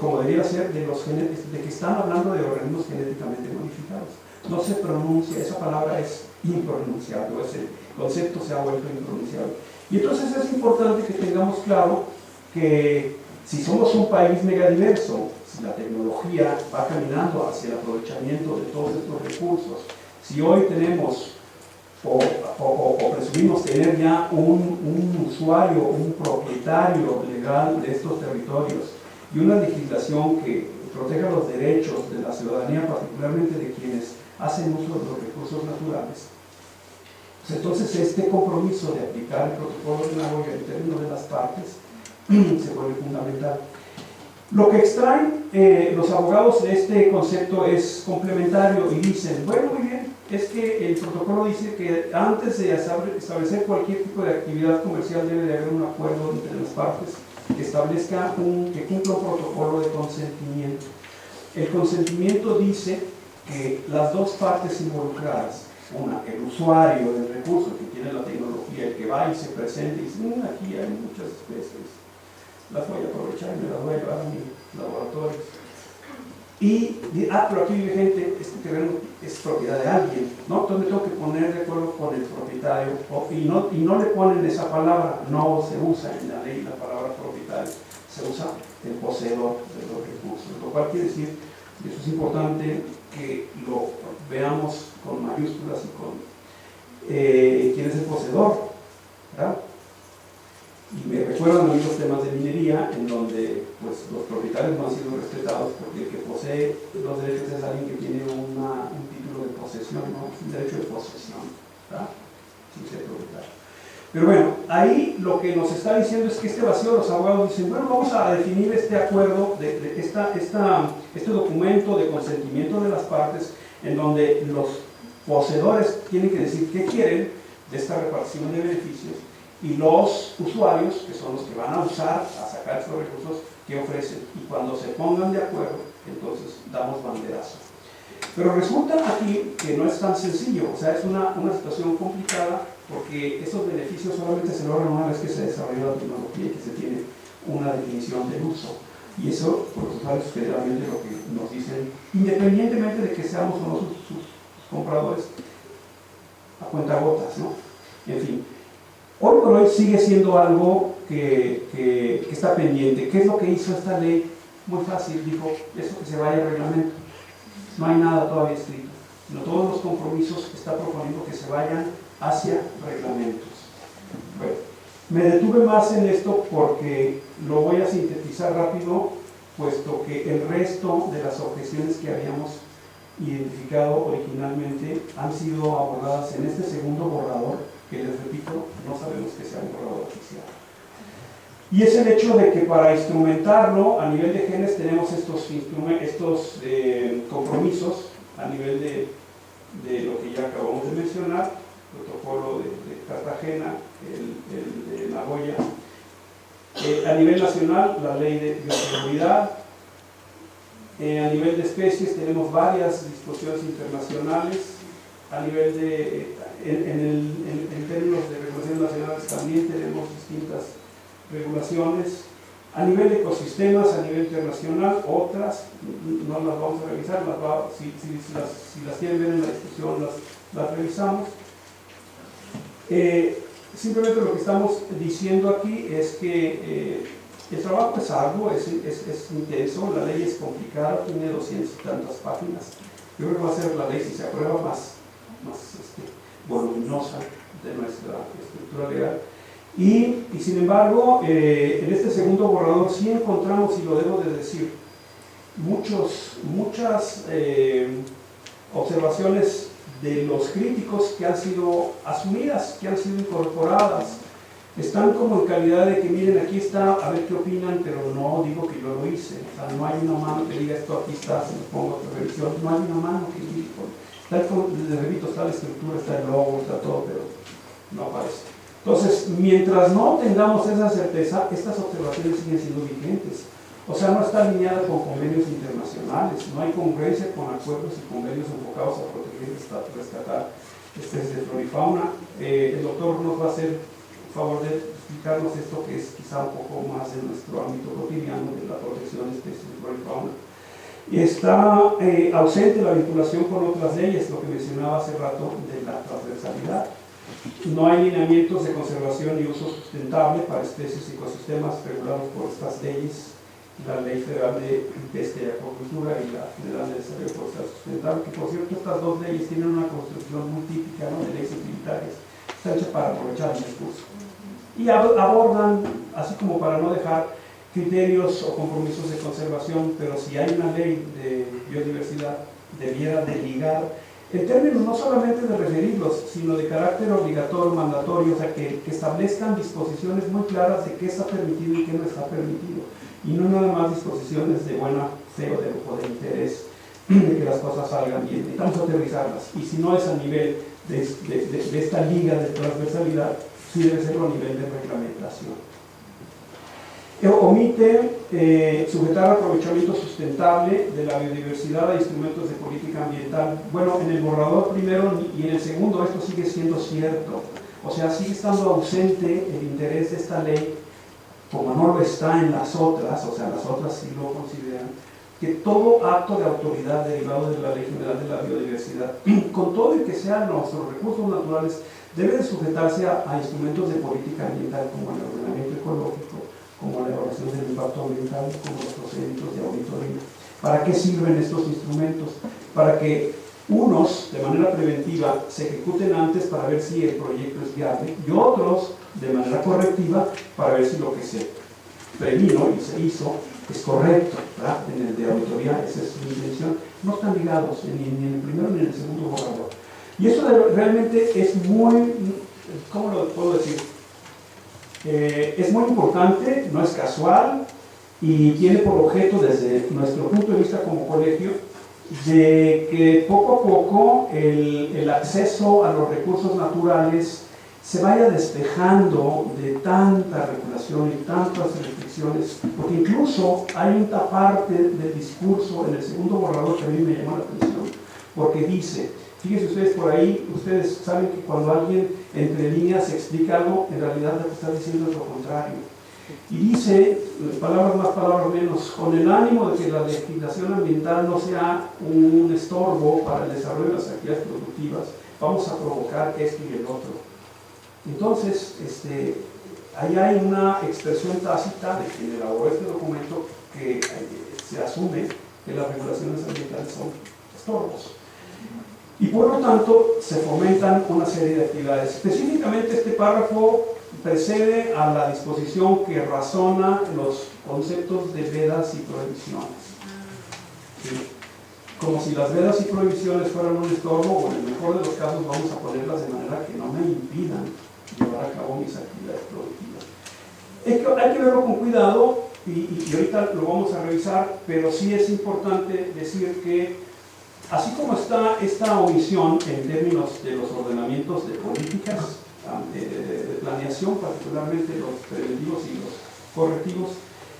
como debería ser, de que están hablando de organismos genéticamente modificados. No se pronuncia, esa palabra es impronunciable, ese concepto se ha vuelto impronunciable. Y entonces es importante que tengamos claro que si somos un país megadiverso, si la tecnología va caminando hacia el aprovechamiento de todos estos recursos, si hoy tenemos o presumimos tener ya un usuario, un propietario legal de estos territorios y una legislación que proteja los derechos de la ciudadanía, particularmente de quienes hacen uso de los recursos naturales, pues entonces este compromiso de aplicar el protocolo de Nagoya en términos de las partes se vuelve fundamental. Lo que extraen los abogados de este concepto es complementario y dicen, bueno, muy bien, es que el protocolo dice que antes de establecer cualquier tipo de actividad comercial debe de haber un acuerdo entre las partes que establezca que cumpla un protocolo de consentimiento. El consentimiento dice que las dos partes involucradas, el usuario del recurso, el que tiene la tecnología, el que va y se presenta y dice, aquí hay muchas especies, las voy a aprovechar y me las voy a llevar a mi laboratorio. Pero aquí vive gente, este terreno es propiedad de alguien, ¿no? Entonces me tengo que poner de acuerdo con el propietario, y no le ponen esa palabra, no se usa en la ley la palabra propietario, se usa el poseedor de los recursos, lo cual quiere decir, y eso es importante que lo veamos con mayúsculas y con quién es el poseedor, ¿verdad? Y me recuerdan a mí los temas de minería, en donde pues, los propietarios no han sido respetados, porque el que posee los derechos es alguien que tiene un título de posesión, ¿no? Un derecho de posesión, ¿verdad? Sin ser propietario. Pero bueno, ahí lo que nos está diciendo es que este vacío, los abogados dicen, bueno, vamos a definir este acuerdo, este documento de consentimiento de las partes, en donde los poseedores tienen que decir qué quieren de esta repartición de beneficios, y los usuarios, que son los que van a usar, a sacar estos recursos, que ofrecen. Y cuando se pongan de acuerdo, entonces damos banderazo. Pero resulta aquí que no es tan sencillo, o sea, es una situación complicada, porque esos beneficios solamente se logran una vez que se desarrolla la tecnología y que se tiene una definición del uso. Y eso, por los usuarios, generalmente lo que nos dicen, independientemente de que seamos o no sus compradores, a cuentagotas, ¿no? En fin. Hoy por hoy sigue siendo algo que está pendiente. ¿Qué es lo que hizo esta ley? Muy fácil, dijo, eso que se vaya al reglamento. No hay nada todavía escrito, sino todos los compromisos está proponiendo que se vayan hacia reglamentos. Bueno, me detuve más en esto porque lo voy a sintetizar rápido, puesto que el resto de las objeciones que habíamos identificado originalmente han sido abordadas en este segundo borrador, que les repito, no sabemos que sea un borrador oficial. Y es el hecho de que para instrumentarlo a nivel de genes tenemos estos compromisos a nivel de lo que ya acabamos de mencionar, el protocolo de Cartagena, el de Nagoya. A nivel nacional, la ley de bioseguridad. A nivel de especies tenemos varias disposiciones internacionales. A nivel en términos de regulaciones nacionales también tenemos distintas regulaciones. A nivel de ecosistemas, a nivel internacional, otras, no las vamos a revisar, si las quieren ver en la discusión, las revisamos. Simplemente lo que estamos diciendo aquí es que el trabajo es arduo, es intenso, la ley es complicada, tiene 200 y tantas páginas. Yo creo que va a ser la ley, si se aprueba, más voluminosa de nuestra estructura legal. Y sin embargo, en este segundo borrador sí encontramos, y lo debo de decir, muchas observaciones de los críticos que han sido asumidas, que han sido incorporadas. Están como en calidad de que miren, aquí está, a ver qué opinan, pero no digo que yo lo hice. O sea, no hay una mano que diga esto aquí está, se lo pongo otra revisión. No hay una mano que diga, les repito, está la estructura, está el logo, está todo, pero no aparece. Entonces, mientras no tengamos esa certeza, estas observaciones siguen siendo vigentes. O sea, no está alineada con convenios internacionales, no hay congruencia con acuerdos y convenios enfocados a proteger y rescatar especies de flora y fauna. El doctor nos va a hacer el favor de explicarnos esto, que es quizá un poco más de nuestro ámbito cotidiano de la protección de especies de flora y fauna. Y está ausente la vinculación con otras leyes, lo que mencionaba hace rato de la transversalidad. No hay lineamientos de conservación y uso sustentable para especies y ecosistemas regulados por estas leyes, la Ley Federal de Pesca y Acuacultura y la Federal de Desarrollo Forestal Sustentable, que por cierto estas dos leyes tienen una construcción muy típica, ¿no?, de leyes utilitarias, está hecha para aprovechar el discurso. Y abordan, así como para no dejar criterios o compromisos de conservación, pero si hay una ley de biodiversidad, debiera de ligar, en términos no solamente de referirlos, sino de carácter obligatorio, mandatorio, o sea, que establezcan disposiciones muy claras de qué está permitido y qué no está permitido. Y no nada más disposiciones de buena fe o de interés de que las cosas salgan bien, necesitamos aterrizarlas. Y si no es a nivel de esta liga de transversalidad, sí debe serlo a nivel de reglamentación. Omite sujetar aprovechamiento sustentable de la biodiversidad a instrumentos de política ambiental. Bueno, en el borrador primero y en el segundo esto sigue siendo cierto. O sea, sigue estando ausente el interés de esta ley, como no lo está en las otras, o sea, las otras sí lo consideran, que todo acto de autoridad derivado de la Ley General de la Biodiversidad, con todo y que sean nuestros recursos naturales, debe de sujetarse a instrumentos de política ambiental como el ordenamiento ecológico, como la evaluación del impacto ambiental, como los procedimientos de auditoría. ¿Para qué sirven estos instrumentos? Para que unos, de manera preventiva, se ejecuten antes para ver si el proyecto es viable, y otros, de manera correctiva, para ver si lo que se previno y se hizo es correcto, ¿verdad? En el de auditoría, esa es mi intención. No están ligados ni en el primero ni en el segundo borrador. Y eso realmente es muy, ¿cómo lo puedo decir? Es muy importante, no es casual, y tiene por objeto, desde nuestro punto de vista como colegio, de que poco a poco el acceso a los recursos naturales se vaya despejando de tanta regulación y tantas restricciones, porque incluso hay una parte del discurso en el segundo borrador que a mí me llama la atención, porque dice, fíjense ustedes por ahí, ustedes saben que cuando alguien entre líneas explica algo, en realidad lo que está diciendo es lo contrario. Y dice, palabras más, palabras menos, con el ánimo de que la legislación ambiental no sea un estorbo para el desarrollo de las actividades productivas, vamos a provocar esto y el otro. Entonces, ahí hay una expresión tácita de quien elaboró este documento que se asume que las regulaciones ambientales son estorbos. Y por lo tanto, se fomentan una serie de actividades. Específicamente, este párrafo precede a la disposición que razona los conceptos de vedas y prohibiciones. ¿Sí? Como si las vedas y prohibiciones fueran un estorbo, o en el mejor de los casos vamos a ponerlas de manera que no me impidan llevar a cabo mis actividades productivas. Hay que verlo con cuidado y ahorita lo vamos a revisar, pero sí es importante decir que así como está esta omisión en términos de los ordenamientos de políticas de planeación, particularmente los preventivos y los correctivos,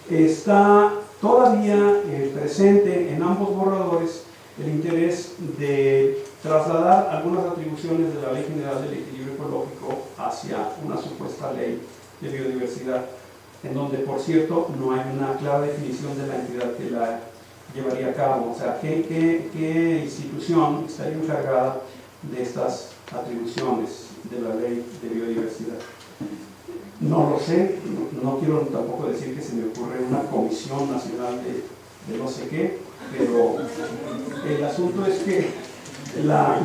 está todavía presente en ambos borradores el interés de trasladar algunas atribuciones de la Ley General del Equilibrio Ecológico hacia una supuesta ley de biodiversidad, en donde, por cierto, no hay una clara definición de la entidad que la llevaría a cabo. O sea, ¿qué institución estaría encargada de estas atribuciones de la ley de biodiversidad? No lo sé, no quiero tampoco decir que se me ocurre una comisión nacional de no sé qué, pero el asunto es que la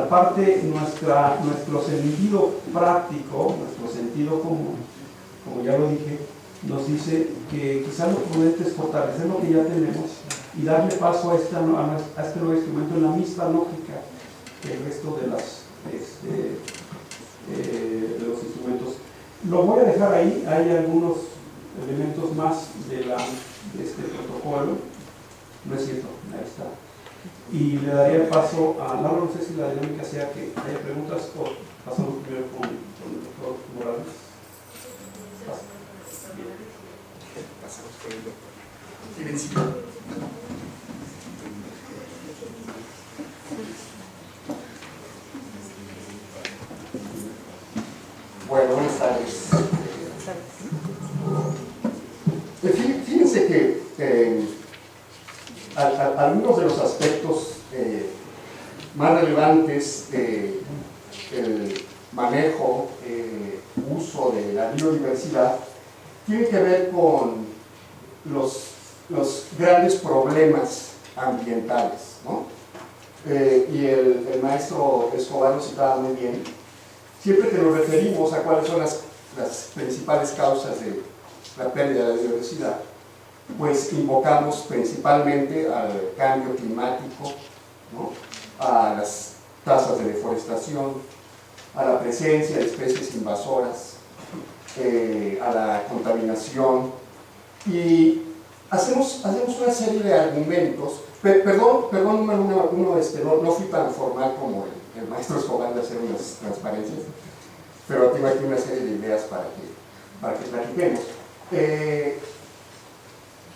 parte, nuestro sentido práctico, nuestro sentido común, como ya lo dije, nos dice que quizás lo prudente es fortalecer lo que ya tenemos y darle paso a este nuevo instrumento en la misma lógica que el resto de los instrumentos Lo voy a dejar ahí, hay algunos elementos más de este protocolo, no es cierto, ahí está. Y le daría el paso a Laura, no sé si la dinámica sea que haya preguntas o pasamos primero con el doctor Morales. Pasamos por el doctor. Silencio. Bueno, buenas tardes. Fíjense que algunos de los aspectos más relevantes del manejo, uso de la biodiversidad tienen que ver con los grandes problemas ambientales, ¿no? Y el maestro Escobar lo citaba muy bien. Siempre que nos referimos a cuáles son las principales causas de la pérdida de la biodiversidad, pues invocamos principalmente al cambio climático, ¿no? A las tasas de deforestación, a la presencia de especies invasoras, a la contaminación, y hacemos una serie de argumentos. Perdón, no fui tan formal como el maestro Escobar de hacer unas transparencias, pero tengo aquí una serie de ideas para que platiquemos.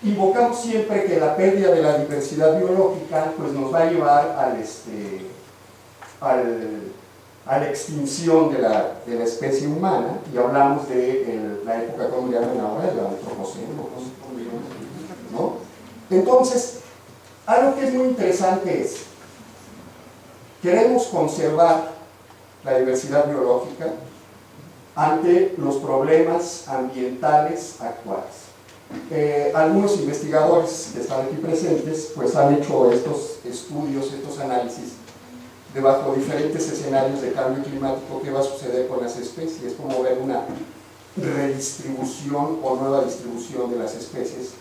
Invocamos siempre que la pérdida de la diversidad biológica pues nos va a llevar a la extinción de la especie humana, y hablamos de la época, ¿cómo le llaman ahora? El antropoceno, ¿no? Entonces, algo que es muy interesante es, queremos conservar la diversidad biológica ante los problemas ambientales actuales. Algunos investigadores que están aquí presentes pues han hecho estos estudios, estos análisis bajo diferentes escenarios de cambio climático. ¿Qué va a suceder con las especies? Cómo ver una redistribución o nueva distribución de las especies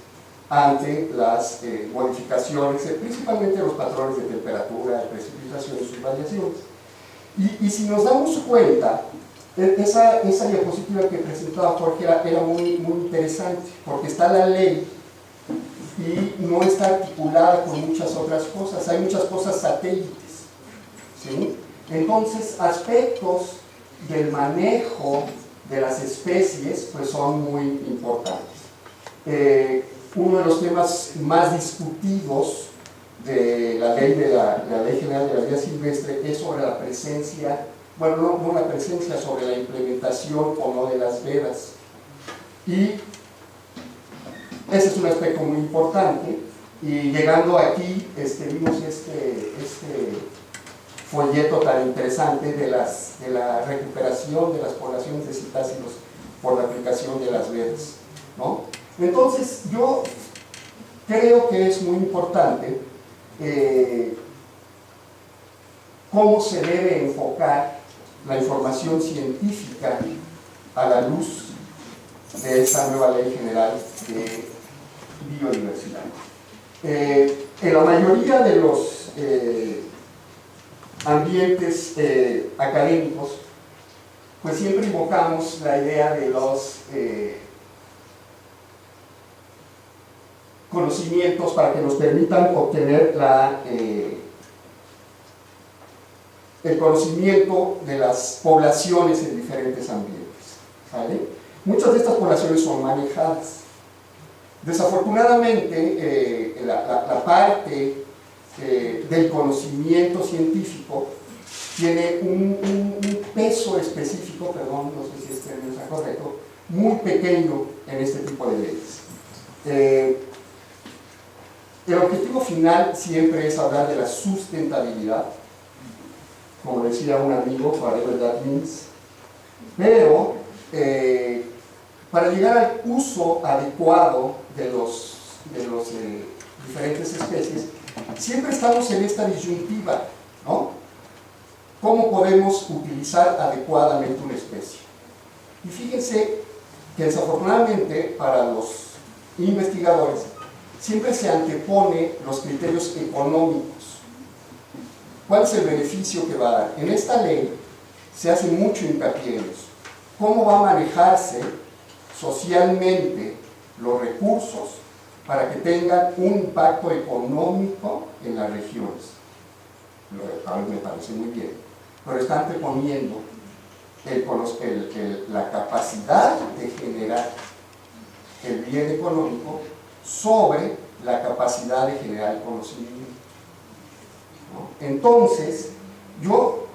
ante las modificaciones, principalmente los patrones de temperatura, de precipitación y sus variaciones. Y si nos damos cuenta, esa diapositiva que presentaba Jorge era muy interesante, porque está la ley y no está articulada con muchas otras cosas, hay muchas cosas satélites, ¿sí? Entonces, aspectos del manejo de las especies pues son muy importantes. Uno de los temas más discutidos de la Ley General de la Vida Silvestre es sobre la presencia, bueno, no la presencia, sobre la implementación o no de las vedas. Y ese es un aspecto muy importante. Y llegando aquí, vimos este folleto tan interesante de la recuperación de las poblaciones de citácidos por la aplicación de las vedas, ¿no? Entonces, yo creo que es muy importante cómo se debe enfocar la información científica a la luz de esta nueva Ley General de Biodiversidad. En la mayoría de los ambientes académicos, pues siempre invocamos la idea de los conocimientos para que nos permitan obtener el conocimiento de las poblaciones en diferentes ambientes, ¿vale? Muchas de estas poblaciones son manejadas. Desafortunadamente, la parte del conocimiento científico tiene un peso específico, perdón, no sé si este no está correcto, muy pequeño en este tipo de leyes. El objetivo final siempre es hablar de la sustentabilidad, como decía un amigo, whatever that means, pero para llegar al uso adecuado de los diferentes especies, siempre estamos en esta disyuntiva, ¿no? ¿Cómo podemos utilizar adecuadamente una especie? Y fíjense que desafortunadamente para los investigadores siempre se antepone los criterios económicos. ¿Cuál es el beneficio que va a dar? En esta ley se hace mucho hincapié en eso. cómo va a manejarse socialmente los recursos para que tengan un impacto económico en las regiones. A mí me parece muy bien, pero están anteponiendo la capacidad de generar el bien económico sobre la capacidad de generar el conocimiento, ¿no? Entonces, yo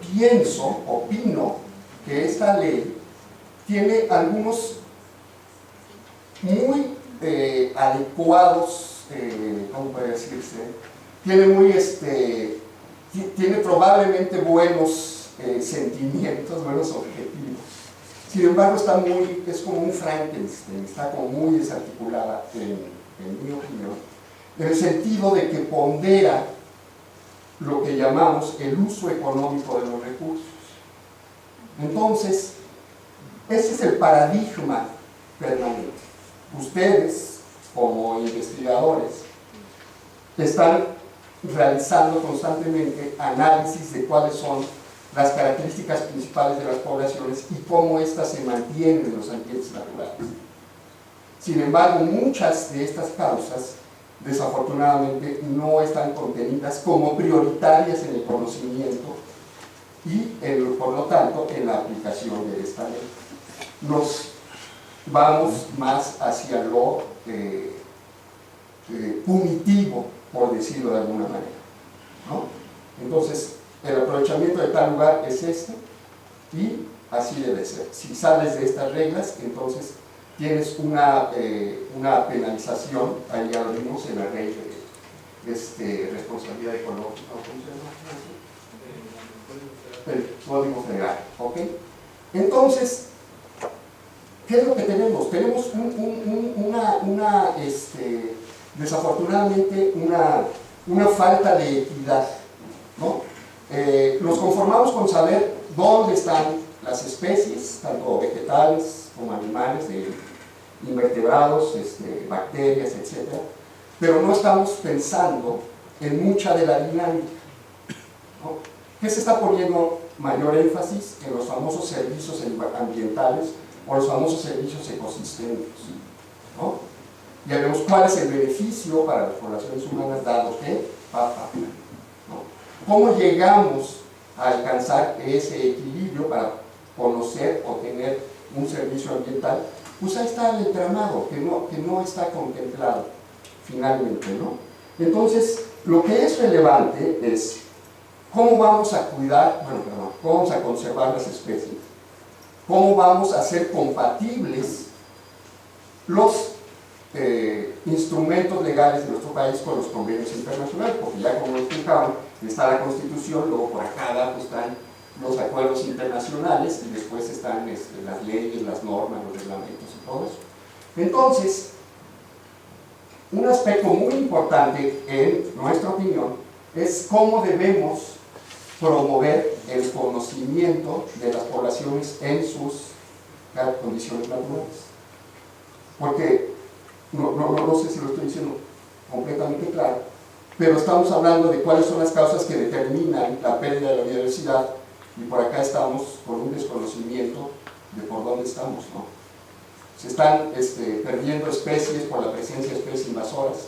opino que esta ley tiene algunos muy adecuados, ¿cómo puede decirse? Tiene probablemente buenos sentimientos, buenos objetivos. Sin embargo, es como un Frankenstein, está como muy desarticulada, en mi opinión, en el sentido de que pondera lo que llamamos el uso económico de los recursos. Entonces, ese es el paradigma permanente. Ustedes, como investigadores, están realizando constantemente análisis de cuáles son las características principales de las poblaciones y cómo éstas se mantienen en los ambientes naturales. Sin embargo, muchas de estas causas, desafortunadamente, no están contenidas como prioritarias en el conocimiento y, por lo tanto, en la aplicación de esta ley. Nos vamos más hacia lo punitivo, por decirlo de alguna manera, ¿no? Entonces, el aprovechamiento de tal lugar es este, y así debe ser. Si sales de estas reglas, entonces tienes una penalización, ahí ya lo vimos en la ley de responsabilidad económica, ¿cómo se llama? El Código Federal, ¿ok? Entonces, ¿qué es lo que tenemos? Tenemos desafortunadamente una falta de equidad, ¿no? Nos conformamos con saber dónde están las especies, tanto vegetales como animales, invertebrados, bacterias, etc. Pero no estamos pensando en mucha de la dinámica, ¿no? ¿Qué se está poniendo mayor énfasis? En los famosos servicios ambientales o los famosos servicios ecosistémicos, ¿no? Ya vemos cuál es el beneficio para las poblaciones humanas dado que ¿no? ¿Cómo llegamos a alcanzar ese equilibrio para conocer o tener un servicio ambiental? Pues ahí está el entramado que no está contemplado finalmente, ¿no? Entonces, lo que es relevante es cómo vamos a cómo vamos a conservar las especies, cómo vamos a hacer compatibles los instrumentos legales de nuestro país con los convenios internacionales, porque ya como explicaban, está la Constitución, luego por acá están los acuerdos internacionales y después están las leyes, las normas, los reglamentos y todo eso. Entonces, un aspecto muy importante en nuestra opinión es cómo debemos promover el conocimiento de las poblaciones en sus condiciones naturales. Porque, no sé si lo estoy diciendo completamente claro, pero estamos hablando de cuáles son las causas que determinan la pérdida de la biodiversidad, y por acá estamos con un desconocimiento de por dónde estamos, ¿no? Se están perdiendo especies por la presencia de especies invasoras,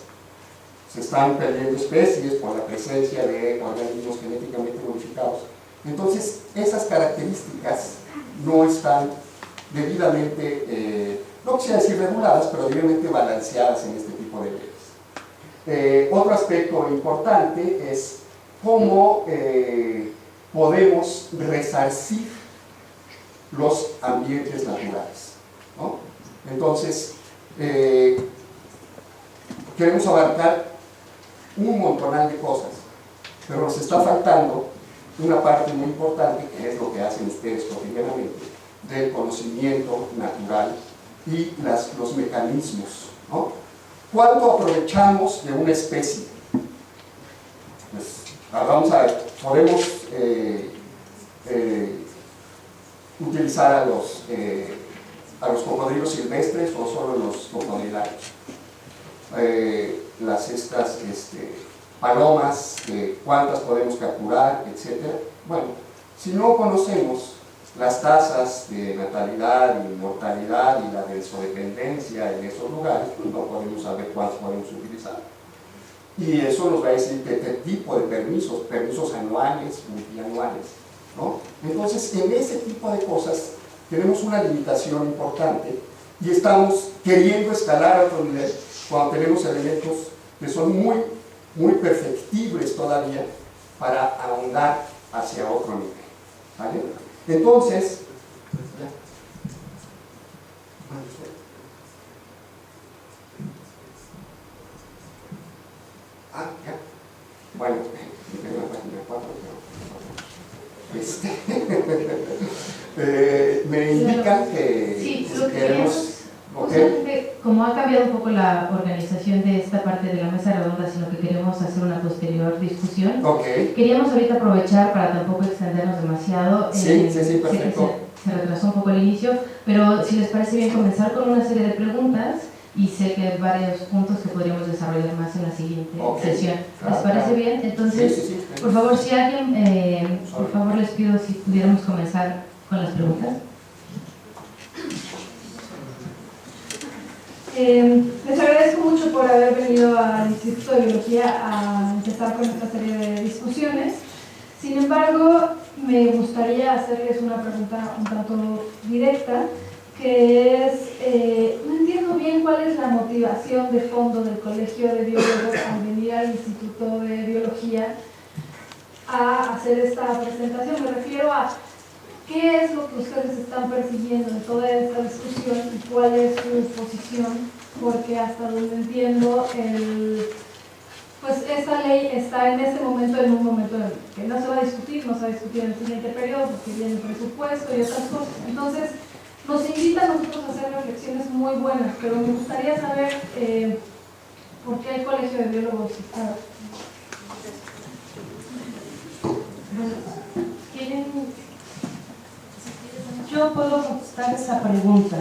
se están perdiendo especies por la presencia de organismos genéticamente modificados. Entonces, esas características no están debidamente, no quisiera decir reguladas, pero debidamente balanceadas en este tipo de leyes. Otro aspecto importante es cómo podemos resarcir los ambientes naturales, ¿no? Entonces, queremos abarcar un montonal de cosas, pero nos está faltando una parte muy importante, que es lo que hacen ustedes cotidianamente, del conocimiento natural y los mecanismos, ¿no? ¿Cuánto aprovechamos de una especie? Pues, vamos a ver, podemos utilizar a los cocodrilos silvestres o solo los cocodrilarios. Estas palomas, cuántas podemos capturar, etc. Bueno, si no conocemos las tasas de natalidad y mortalidad y la densodependencia en esos lugares, pues no podemos saber cuántos podemos utilizar. Y eso nos va a decir qué tipo de permisos anuales, multianuales, ¿no? Entonces, en ese tipo de cosas tenemos una limitación importante y estamos queriendo escalar a otro nivel cuando tenemos elementos que son muy perfectibles todavía para ahondar hacia otro nivel, ¿vale? Entonces, ya. Bueno, en la página 4, me indican que sí, si lo que queremos... Justamente, como ha cambiado un poco la organización de esta parte de la mesa redonda, sino que queremos hacer una posterior discusión, queríamos ahorita aprovechar para tampoco extendernos demasiado. Sí, perfecto. Se retrasó un poco el inicio, pero si les parece bien comenzar con una serie de preguntas, y sé que hay varios puntos que podríamos desarrollar más en la siguiente sesión. ¿Les parece bien? Entonces, sí. por favor, si alguien, por favor les pido si pudiéramos comenzar con las preguntas. Les agradezco mucho por haber venido al Instituto de Biología a empezar con esta serie de discusiones. Sin embargo, me gustaría hacerles una pregunta un tanto directa, que es, no entiendo bien cuál es la motivación de fondo del Colegio de Biólogos al venir al Instituto de Biología a hacer esta presentación. Me refiero a qué es lo que ustedes están persiguiendo en toda esta discusión y cuál es su posición, porque hasta donde entiendo, pues esta ley está en este momento, en un momento en que no se va a discutir, no se va a discutir en el siguiente periodo porque viene el presupuesto y otras cosas. Entonces, nos invita a nosotros a hacer reflexiones muy buenas, pero me gustaría saber por qué el Colegio de Biólogos está... Yo puedo contestar esa pregunta.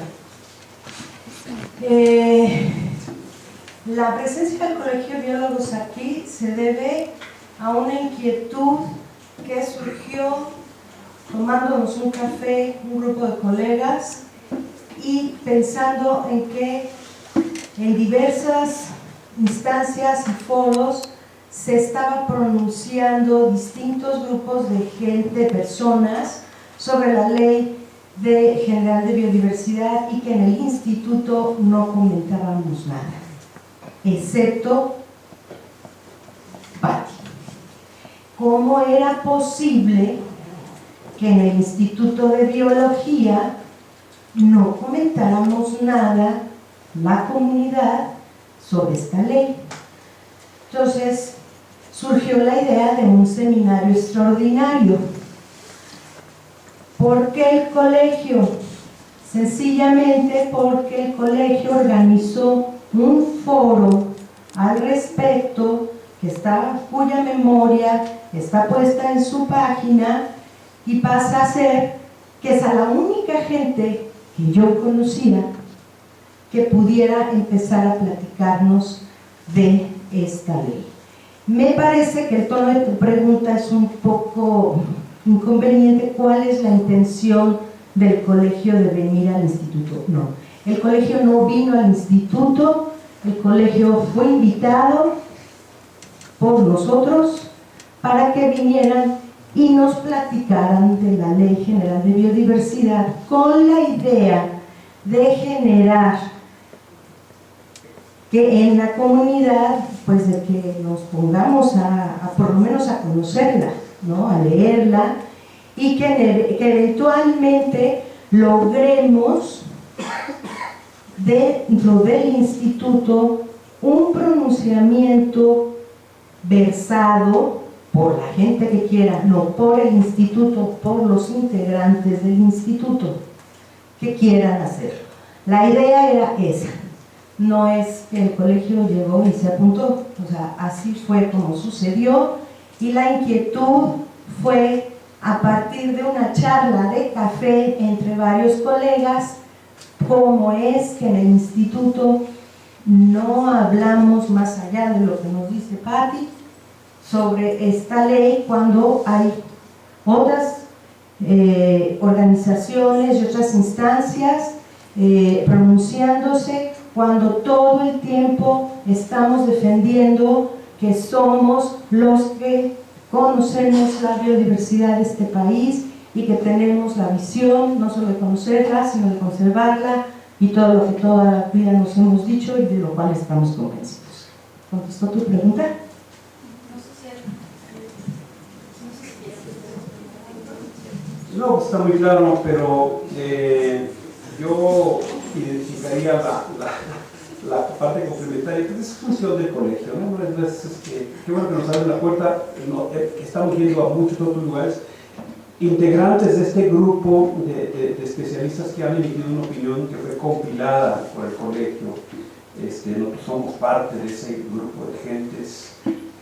La presencia del Colegio de Biólogos aquí se debe a una inquietud que surgió tomándonos un café, un grupo de colegas, y pensando en que en diversas instancias y foros se estaban pronunciando distintos grupos de gente, personas, sobre la Ley General de Biodiversidad y que en el instituto no comentábamos nada, excepto Patti. ¿Cómo era posible que en el Instituto de Biología no comentáramos nada la comunidad sobre esta ley? Entonces surgió la idea de un seminario extraordinario. ¿Por qué el colegio? Sencillamente porque el colegio organizó un foro al respecto cuya memoria está puesta en su página, y pasa a ser que es a la única gente que yo conocía que pudiera empezar a platicarnos de esta ley. Me parece que el tono de tu pregunta es un poco inconveniente. ¿Cuál es la intención del colegio de venir al instituto? No, el colegio no vino al instituto, el colegio fue invitado por nosotros para que vinieran y nos platicaran de la Ley General de Biodiversidad, con la idea de generar que en la comunidad, pues de que nos pongamos por lo menos a conocerla, ¿no? A leerla, y que eventualmente logremos dentro del instituto un pronunciamiento versado por la gente que quiera, no por el instituto, por los integrantes del instituto que quieran hacerlo. La idea era esa, no es que el colegio llegó y se apuntó, o sea, así fue como sucedió, y la inquietud fue a partir de una charla de café entre varios colegas, cómo es que en el instituto no hablamos más allá de lo que nos dice Patti sobre esta ley, cuando hay otras organizaciones y otras instancias pronunciándose cuando todo el tiempo estamos defendiendo que somos los que conocemos la biodiversidad de este país y que tenemos la visión no solo de conocerla, sino de conservarla y todo lo que toda la vida nos hemos dicho y de lo cual estamos convencidos. ¿Contestó tu pregunta? No, está muy claro, pero yo identificaría la parte complementaria, que es función del colegio, ¿no? Qué bueno que nos abren la puerta, que estamos yendo a muchos otros lugares, integrantes de este grupo de especialistas que han emitido una opinión que fue compilada por el colegio. Nosotros somos parte de ese grupo de gentes,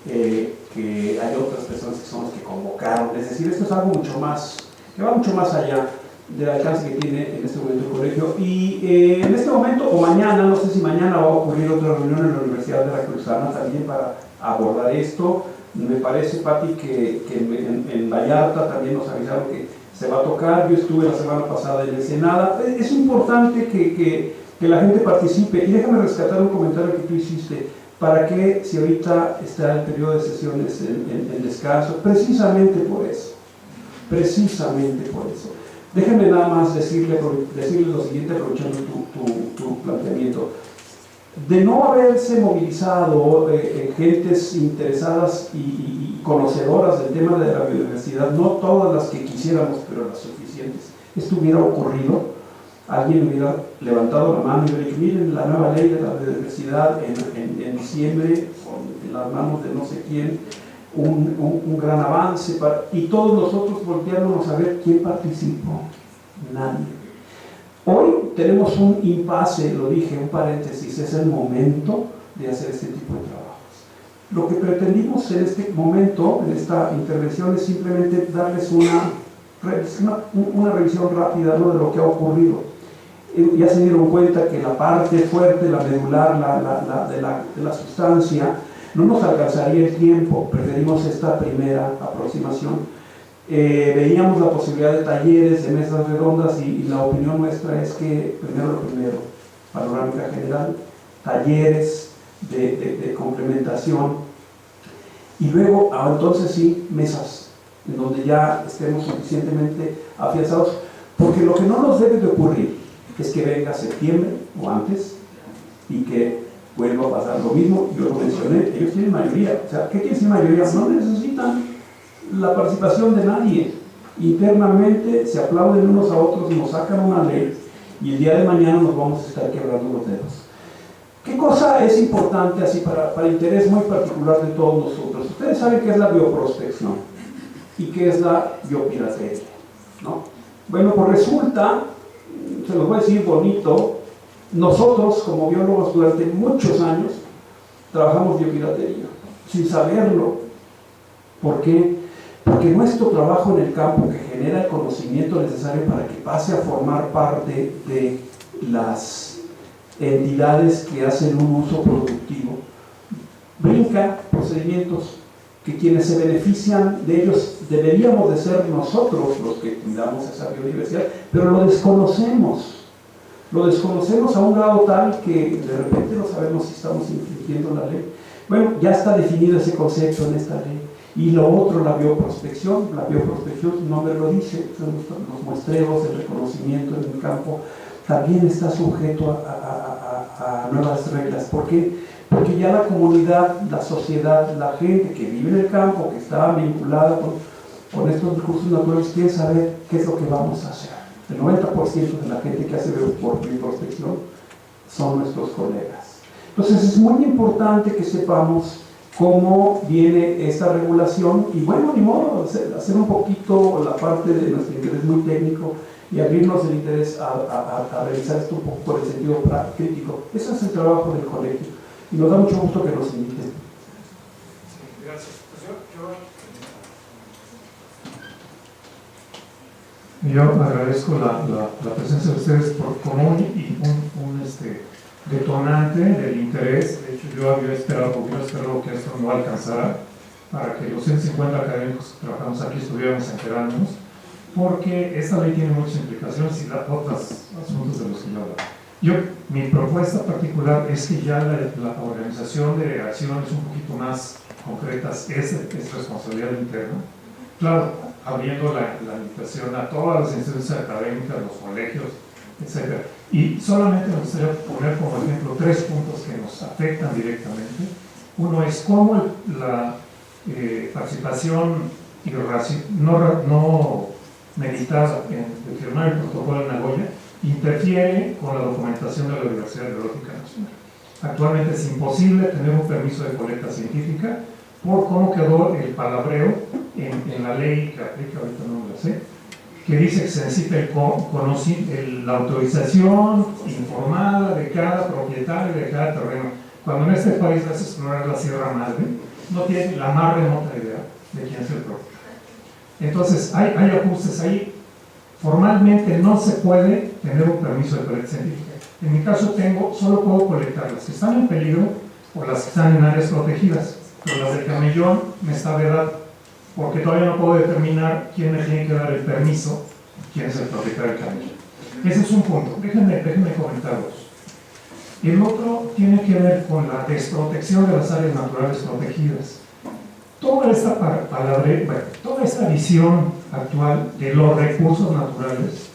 que hay otras personas que son los que convocaron, es decir, esto es algo mucho más, que va mucho más allá del alcance que tiene en este momento el colegio. Y en este momento, o mañana, no sé si mañana va a ocurrir otra reunión en la Universidad Veracruzana también para abordar esto. Me parece, Pati, que en Vallarta también nos avisaron que se va a tocar. Yo estuve la semana pasada en Ensenada. Es importante que la gente participe. Y déjame rescatar un comentario que tú hiciste. ¿Para qué, si ahorita está el periodo de sesiones en descanso? Precisamente por eso. Precisamente por eso. Déjenme nada más decirle lo siguiente, aprovechando tu planteamiento. De no haberse movilizado gentes interesadas y conocedoras del tema de la biodiversidad, no todas las que quisiéramos, pero las suficientes, esto hubiera ocurrido, alguien hubiera levantado la mano y hubiera dicho, miren la nueva ley de la biodiversidad en diciembre, en las manos de no sé quién, un gran avance, y todos nosotros volteándonos a ver quién participó. Nadie. Hoy tenemos un impasse, lo dije, un paréntesis, es el momento de hacer este tipo de trabajos. Lo que pretendimos en este momento, en esta intervención, es simplemente darles una revisión rápida, ¿no?, de lo que ha ocurrido. Ya se dieron cuenta que la parte fuerte, la medular, de la sustancia, no nos alcanzaría el tiempo, preferimos esta primera aproximación. Veíamos la posibilidad de talleres, de mesas redondas, y la opinión nuestra es que, primero, panorámica general, talleres de complementación, y luego, entonces sí, mesas, en donde ya estemos suficientemente afianzados, porque lo que no nos debe de ocurrir es que venga septiembre o antes, y que vuelva a pasar lo mismo. Yo lo mencioné, ellos tienen mayoría. O sea, ¿qué quiere decir mayoría? No necesitan la participación de nadie. Internamente se aplauden unos a otros, nos sacan una ley y el día de mañana nos vamos a estar quebrando los dedos. ¿Qué cosa es importante así para interés muy particular de todos nosotros? Ustedes saben qué es la bioprospección y qué es la biopiratería, ¿no? Bueno, pues resulta, se los voy a decir bonito, nosotros como biólogos durante muchos años trabajamos biopiratería, sin saberlo. ¿Por qué? Porque nuestro trabajo en el campo, que genera el conocimiento necesario para que pase a formar parte de las entidades que hacen un uso productivo, brinca procedimientos que quienes se benefician de ellos deberíamos de ser nosotros los que cuidamos esa biodiversidad, pero lo desconocemos. Lo desconocemos a un grado tal que de repente no sabemos si estamos infringiendo la ley. Bueno, ya está definido ese concepto en esta ley. Y lo otro, la bioprospección. La bioprospección, su nombre lo dice, son los muestreos, el reconocimiento en el campo, también está sujeto a nuevas reglas. ¿Por qué? Porque ya la comunidad, la sociedad, la gente que vive en el campo, que está vinculada con estos recursos naturales, quiere saber qué es lo que vamos a hacer. El 90% de la gente que hace bioprospección son nuestros colegas. Entonces es muy importante que sepamos cómo viene esta regulación y bueno, ni modo, hacer un poquito la parte de nuestro interés muy técnico y abrirnos el interés a revisar esto un poco por el sentido crítico. Ese es el trabajo del colegio y nos da mucho gusto que nos inviten. Sí, gracias. Yo agradezco la presencia de ustedes como un detonante del interés. De hecho, yo había esperado que esto no alcanzara para que los 150 académicos que trabajamos aquí estuviéramos enterándonos. porque esta ley tiene muchas implicaciones y da otros asuntos de los que yo hablo. Mi propuesta particular es que ya la organización de acciones un poquito más concretas es responsabilidad interna. Claro, abriendo la invitación a todas las instituciones académicas, los colegios, etc. Y solamente me gustaría poner como ejemplo 3 puntos que nos afectan directamente. Uno es cómo la participación no meditada en firmar el protocolo de Nagoya interfiere con la documentación de la Universidad Biológica Nacional. Actualmente es imposible tener un permiso de colecta científica por cómo quedó el palabreo en la ley que aplica, ahorita no me la sé, que dice que se necesita la autorización informada de cada propietario de cada terreno, cuando en este país vas a explorar la Sierra Madre, no tiene la más remota idea de quién es el propietario. Entonces hay ajustes ahí. Formalmente no se puede tener un permiso de colecta científica. En mi caso solo puedo colectar las que están en peligro o las que están en áreas protegidas, pero las de Camellón me está vedado, porque todavía no puedo determinar quién me tiene que dar el permiso, quién es el propietario del Camellón. Ese es un punto. Déjenme comentarlos. El otro tiene que ver con la desprotección de las áreas naturales protegidas. Toda esta visión actual de los recursos naturales,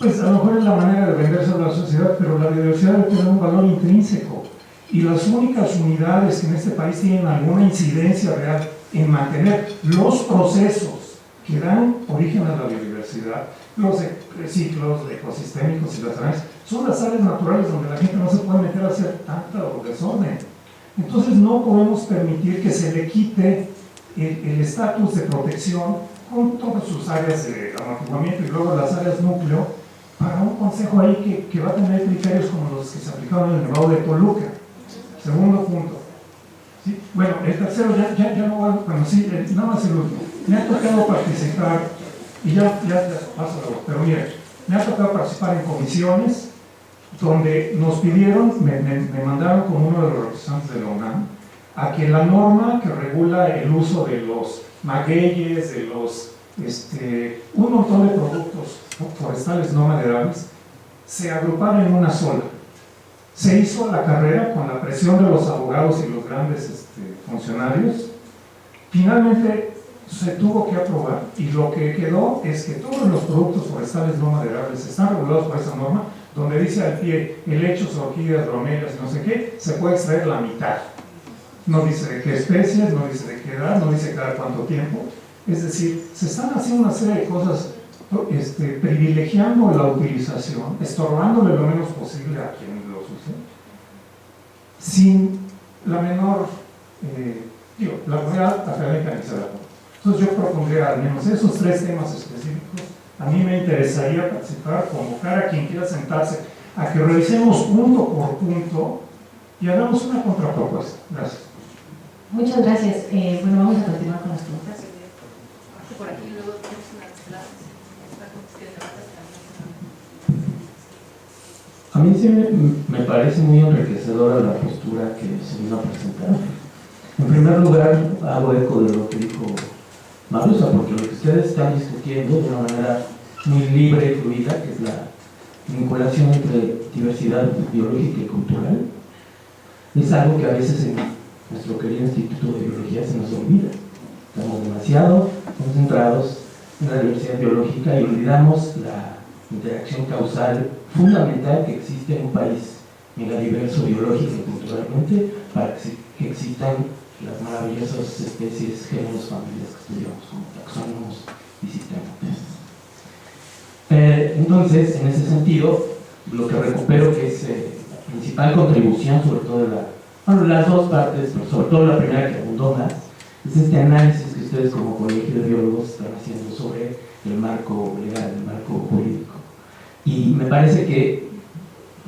pues a lo mejor es la manera de venderse a la sociedad, pero la biodiversidad debe tener un valor intrínseco. Y las únicas unidades que en este país tienen alguna incidencia real en mantener los procesos que dan origen a la biodiversidad, los ciclos ecosistémicos y las áreas, son las áreas naturales donde la gente no se puede meter a hacer tanta desorden. Entonces no podemos permitir que se le quite el estatus de protección con todas sus áreas de amortiguamiento y luego las áreas núcleo para un consejo ahí que va a tener criterios como los que se aplicaron en el Nevado de Toluca. Segundo punto. ¿Sí? Bueno, el tercero ya no va, bueno, sí, nada más el último. Me ha tocado participar, y ya paso a pero mire, me ha tocado participar en comisiones donde nos pidieron, me mandaron con uno de los representantes de la UNAM, a que la norma que regula el uso de los magueyes, de un montón de productos forestales no maderables, se agrupara en una sola. Se hizo la carrera con la presión de los abogados y los grandes funcionarios. Finalmente se tuvo que aprobar y lo que quedó es que todos los productos forestales no maderables están regulados por esa norma, donde dice al pie helechos, orquídeas, bromelias, no sé qué, se puede extraer la mitad. No dice de qué especies, no dice de qué edad, no dice cada cuánto tiempo. Es decir, se están haciendo una serie de cosas privilegiando la utilización, estorbándole lo menos posible a quien los use, sin la menor, la comunidad académica ni se da cuenta. Entonces yo propondría al menos esos 3 temas específicos. A mí me interesaría participar, convocar a quien quiera sentarse, a que revisemos punto por punto y hagamos una contrapropuesta. Gracias. Muchas gracias. Bueno, vamos a continuar con las preguntas. Por aquí luego tenemos una A mí sí me parece muy enriquecedora la postura que se vino a presentar. En primer lugar, hago eco de lo que dijo Marusa, porque lo que ustedes están discutiendo de una manera muy libre y fluida, que es la vinculación entre diversidad biológica y cultural, es algo que a veces en nuestro querido Instituto de Biología se nos olvida. Estamos demasiado concentrados en la diversidad biológica y olvidamos la interacción causal fundamental que existe en un país megadiverso biológico y culturalmente para que existan las maravillosas especies, géneros, familias que estudiamos como taxónomos y sistemas. Entonces, en ese sentido, lo que recupero que es la principal contribución, sobre todo las dos partes, pero sobre todo la primera que abundó más, es este análisis que ustedes como colegio de biólogos están haciendo sobre el marco legal, el marco jurídico. Y me parece que,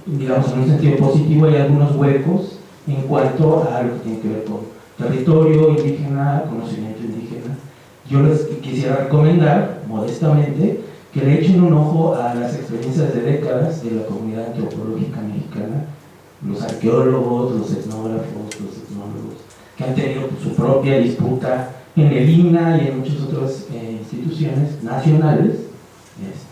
digamos, en un sentido positivo hay algunos huecos en cuanto a lo que tiene que ver con territorio indígena, conocimiento indígena. Yo les quisiera recomendar, modestamente, que le echen un ojo a las experiencias de décadas de la comunidad antropológica mexicana, los arqueólogos, los etnógrafos, los etnólogos, que han tenido su propia disputa en el INAH y en muchas otras instituciones nacionales,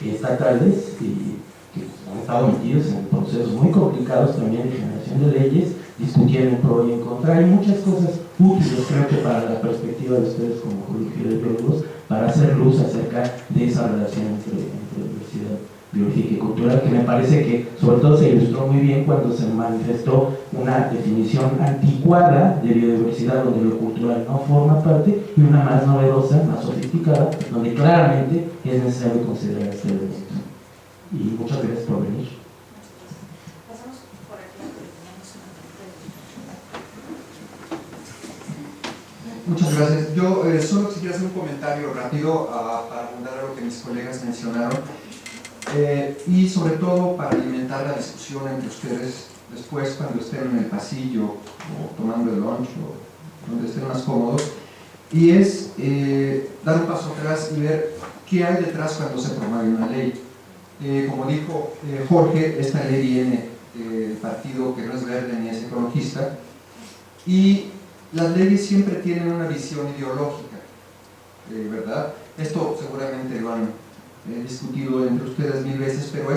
estatales, y que han estado metidos en procesos muy complicados también de generación de leyes, discutiendo en pro y en contra. Hay muchas cosas útiles, creo que para la perspectiva de ustedes como colegio de biólogos, para hacer luz acerca de esa relación entre diversidad biológica y cultural, que me parece que sobre todo se ilustró muy bien cuando se manifestó una definición anticuada de biodiversidad donde lo cultural no forma parte, y una más novedosa, más sofisticada, donde claramente es necesario considerar este elemento. Y muchas gracias por venir. Pasamos por aquí, tenemos una Muchas gracias. Yo solo quisiera hacer un comentario rápido para abundar a lo que mis colegas mencionaron y sobre todo para alimentar la discusión entre ustedes después cuando estén en el pasillo o tomando el lunch o donde estén más cómodos, y es dar un paso atrás y ver qué hay detrás cuando se promueve una ley. Como dijo Jorge, esta ley viene del partido que no es verde ni es ecologista, y las leyes siempre tienen una visión ideológica, ¿verdad? Esto seguramente lo han discutido entre ustedes mil veces, pero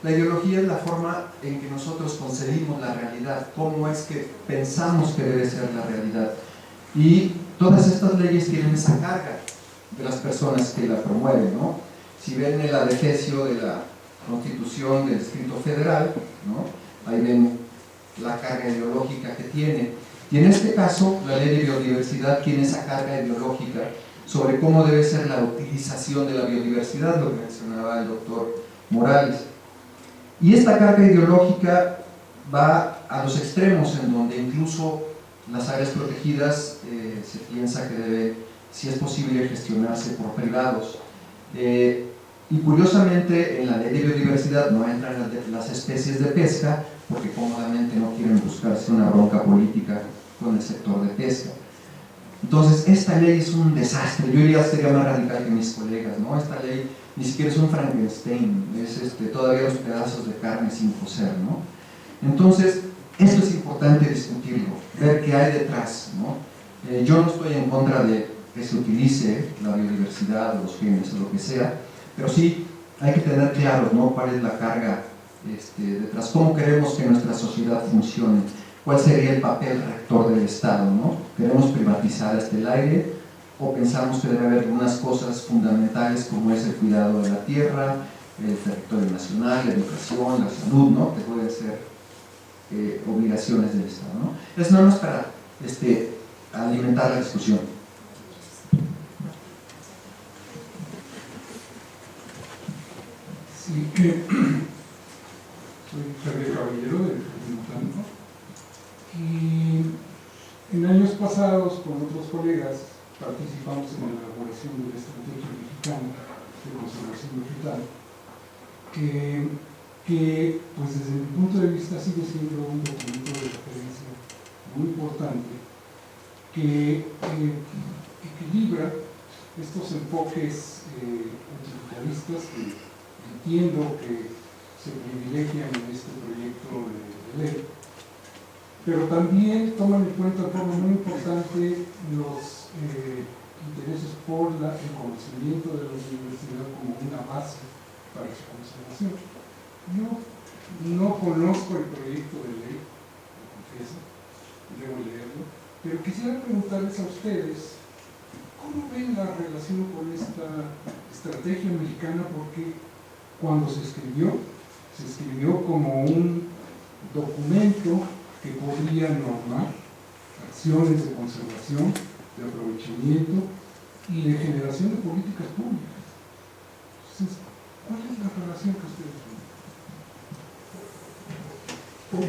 la ideología es la forma en que nosotros concebimos la realidad, cómo es que pensamos que debe ser la realidad. Y todas estas leyes tienen esa carga de las personas que la promueven, ¿no? Si ven el adefesio de la Constitución del Distrito Federal, ¿no? Ahí ven la carga ideológica que tiene. Y en este caso, la Ley de Biodiversidad tiene esa carga ideológica sobre cómo debe ser la utilización de la biodiversidad, lo que mencionaba el doctor Morales. Y esta carga ideológica va a los extremos, en donde incluso las áreas protegidas se piensa que debe, si es posible, gestionarse por privados. Y curiosamente, en la Ley de Biodiversidad no entran las especies de pesca, porque cómodamente no quieren buscarse una bronca política con el sector de pesca. Entonces, esta ley es un desastre. Yo sería más radical que mis colegas, ¿no? Esta ley ni siquiera es un Frankenstein, es todavía los pedazos de carne sin cocer, ¿no? Entonces, esto es importante discutirlo, ver qué hay detrás, ¿no? Yo no estoy en contra de que se utilice la biodiversidad o los genes o lo que sea, pero sí hay que tener claro, ¿no?, cuál es la carga detrás, cómo queremos que nuestra sociedad funcione, cuál sería el papel rector del Estado, ¿no? ¿Queremos privatizar el aire o pensamos que debe haber algunas cosas fundamentales como es el cuidado de la tierra, el territorio nacional, la educación, la salud, ¿no?, que pueden ser obligaciones del Estado, ¿no? Es nada más para alimentar la discusión. Sí, soy Javier Caballero del Jardín Botánico, y en años pasados con otros colegas participamos en la elaboración de la Estrategia Mexicana de Conservación Vegetal, que pues desde mi punto de vista sigue siendo un documento de referencia muy importante que equilibra estos enfoques utilitaristas que entiendo que se privilegian en este proyecto de ley, pero también toman en cuenta de forma muy importante los intereses por el conocimiento de la biodiversidad como una base para su conservación. Yo no conozco el proyecto de ley, lo confieso, debo leerlo, pero quisiera preguntarles a ustedes ¿cómo ven la relación con esta estrategia mexicana? Porque cuando se escribió como un documento que podría normar acciones de conservación, de aprovechamiento y de generación de políticas públicas. Entonces, ¿cuál es la relación que ustedes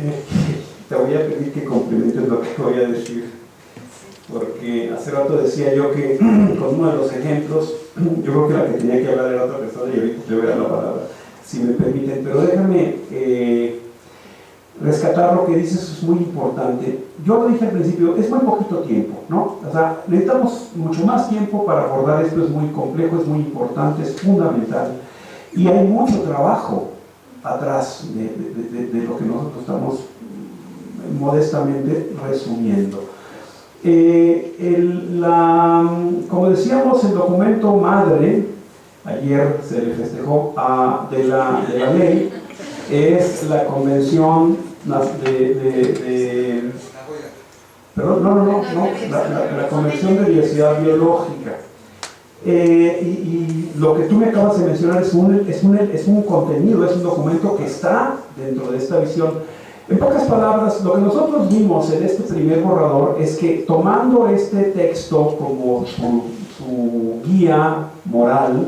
ven? Te voy a pedir que complementes lo que voy a decir, porque hace rato decía yo que con uno de los ejemplos, yo creo que la que tenía que hablar era otra persona y ahorita te voy a dar la palabra, si me permiten, pero déjame rescatar lo que dices, es muy importante. Yo lo dije al principio, es muy poquito tiempo, ¿no? O sea, necesitamos mucho más tiempo para abordar esto, es muy complejo, es muy importante, es fundamental, y hay mucho trabajo atrás de lo que nosotros estamos modestamente resumiendo. Como decíamos, el documento madre, ayer se le festejó de la ley, es la Convención la Convención de Diversidad Biológica. Y lo que tú me acabas de mencionar es un contenido, es un documento que está dentro de esta visión. En pocas palabras, lo que nosotros vimos en este primer borrador es que tomando este texto como su guía moral,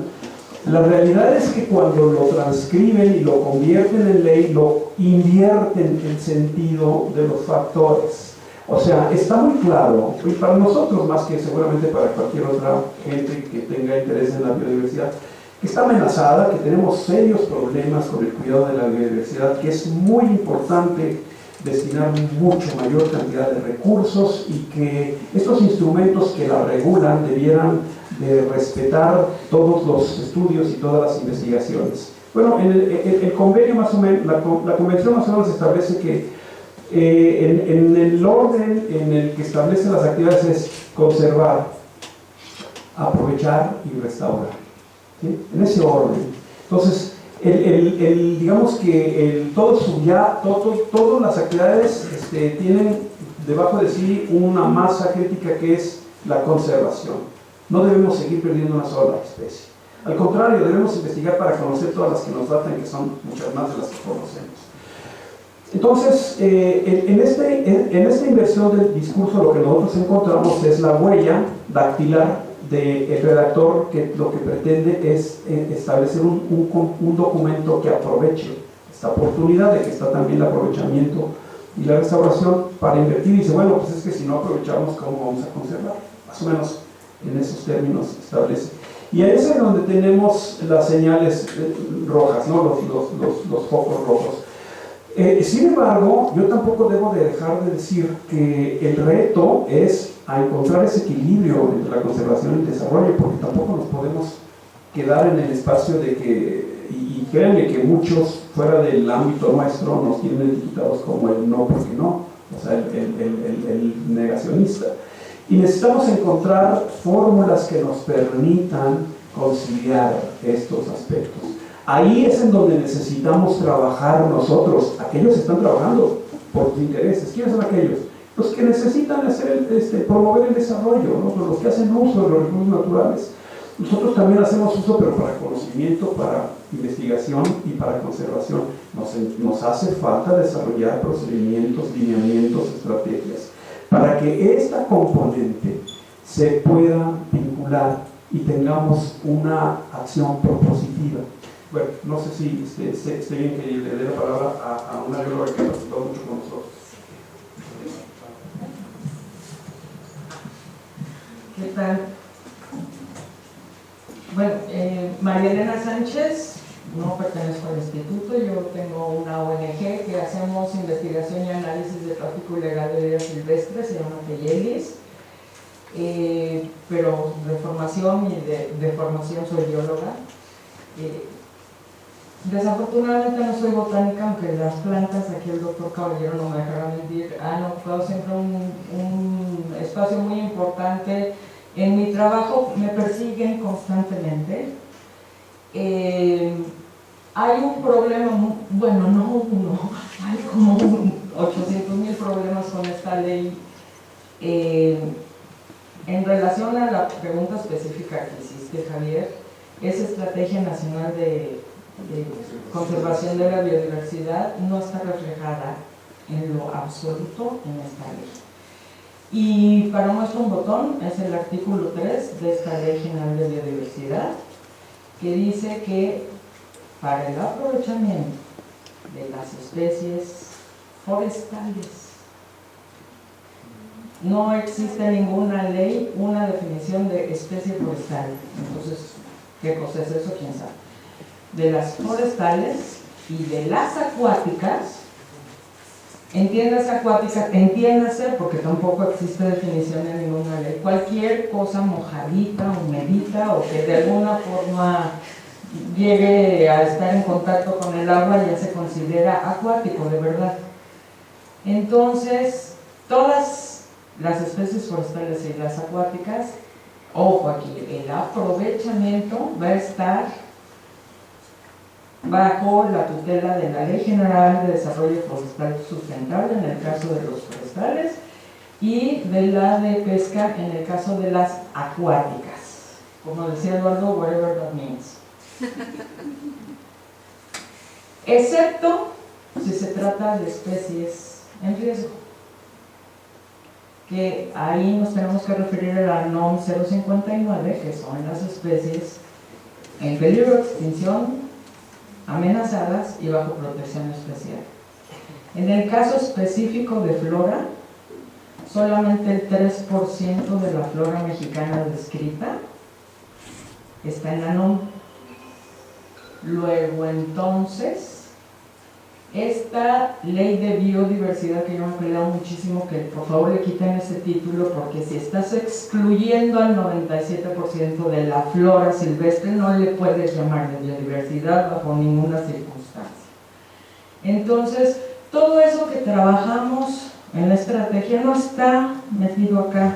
la realidad es que cuando lo transcriben y lo convierten en ley, lo invierten el sentido de los factores. O sea, está muy claro, y para nosotros más que seguramente para cualquier otra gente que tenga interés en la biodiversidad, que está amenazada, que tenemos serios problemas con el cuidado de la biodiversidad, que es muy importante destinar mucho mayor cantidad de recursos y que estos instrumentos que la regulan debieran de respetar todos los estudios y todas las investigaciones. Bueno, el convenio más o menos, la convención más o menos establece que en el orden en el que establece las actividades es conservar, aprovechar y restaurar, ¿sí? En ese orden. Entonces, digamos que todas las actividades tienen debajo de sí una masa crítica que es la conservación. No debemos seguir perdiendo una sola especie. Al contrario, debemos investigar para conocer todas las que nos faltan, que son muchas más de las que conocemos. Entonces, en esta inversión del discurso, lo que nosotros encontramos es la huella dactilar del redactor, que lo que pretende es establecer un documento que aproveche esta oportunidad, de que está también el aprovechamiento y la restauración, para invertir. Y dice, bueno, pues es que si no aprovechamos, ¿cómo vamos a conservar? Más o menos en esos términos establece. Y ahí es donde tenemos las señales rojas, ¿no? los focos rojos. Sin embargo, yo tampoco debo de dejar de decir que el reto es a encontrar ese equilibrio entre la conservación y el desarrollo, porque tampoco nos podemos quedar en el espacio de que, y créanme que muchos fuera del ámbito nuestro nos tienen etiquetados como el no porque no, o sea, el negacionista. Y necesitamos encontrar fórmulas que nos permitan conciliar estos aspectos. Ahí es en donde necesitamos trabajar nosotros. Aquellos están trabajando por sus intereses. ¿Quiénes son aquellos? Los que necesitan promover el desarrollo, ¿no? Los que hacen uso de los recursos naturales. Nosotros también hacemos uso, pero para conocimiento, para investigación y para conservación. Nos hace falta desarrollar procedimientos, lineamientos, estrategias, para que esta componente se pueda vincular y tengamos una acción propositiva. Bueno, no sé si esté bien que le dé la palabra a una bióloga que ha participado mucho con nosotros. ¿Qué tal? Bueno, María Elena Sánchez, no pertenezco al instituto, yo tengo una ONG que hacemos investigación y análisis de tráfico ilegal de vida silvestre, se llama Teyelis, pero de formación y de formación soy bióloga. Desafortunadamente no soy botánica, aunque las plantas, aquí el doctor Caballero no me dejará mentir, han ocupado siempre un espacio muy importante en mi trabajo, me persiguen constantemente. Hay un problema, bueno, no uno, hay como 800,000 problemas con esta ley. En relación a la pregunta específica que hiciste, Javier, esa Estrategia Nacional de Conservación de la Biodiversidad no está reflejada en lo absoluto en esta ley. Y para muestra un botón es el artículo 3 de esta Ley General de Biodiversidad, que dice que para el aprovechamiento de las especies forestales no existe ninguna ley, una definición de especie forestal. Entonces, ¿qué cosa es eso? ¿Quién sabe? De las forestales y de las acuáticas, entiéndase porque tampoco existe definición en ninguna ley, cualquier cosa mojadita, humedita o que de alguna forma llegue a estar en contacto con el agua ya se considera acuático, de verdad. Entonces, todas las especies forestales y las acuáticas, ojo aquí, el aprovechamiento va a estar bajo la tutela de la Ley General de Desarrollo Forestal Sustentable en el caso de los forestales y de la de pesca en el caso de las acuáticas. Como decía Eduardo, whatever that means. Excepto si se trata de especies en riesgo, que ahí nos tenemos que referir a la NOM 059, que son las especies en peligro de extinción, amenazadas y bajo protección especial. En el caso específico de flora, solamente el 3% de la flora mexicana descrita está en la NOM. Luego entonces, esta ley de biodiversidad, que yo me he peleado muchísimo que por favor le quiten ese título, porque si estás excluyendo al 97% de la flora silvestre, no le puedes llamar de biodiversidad bajo ninguna circunstancia. Entonces, todo eso que trabajamos en la estrategia no está metido acá.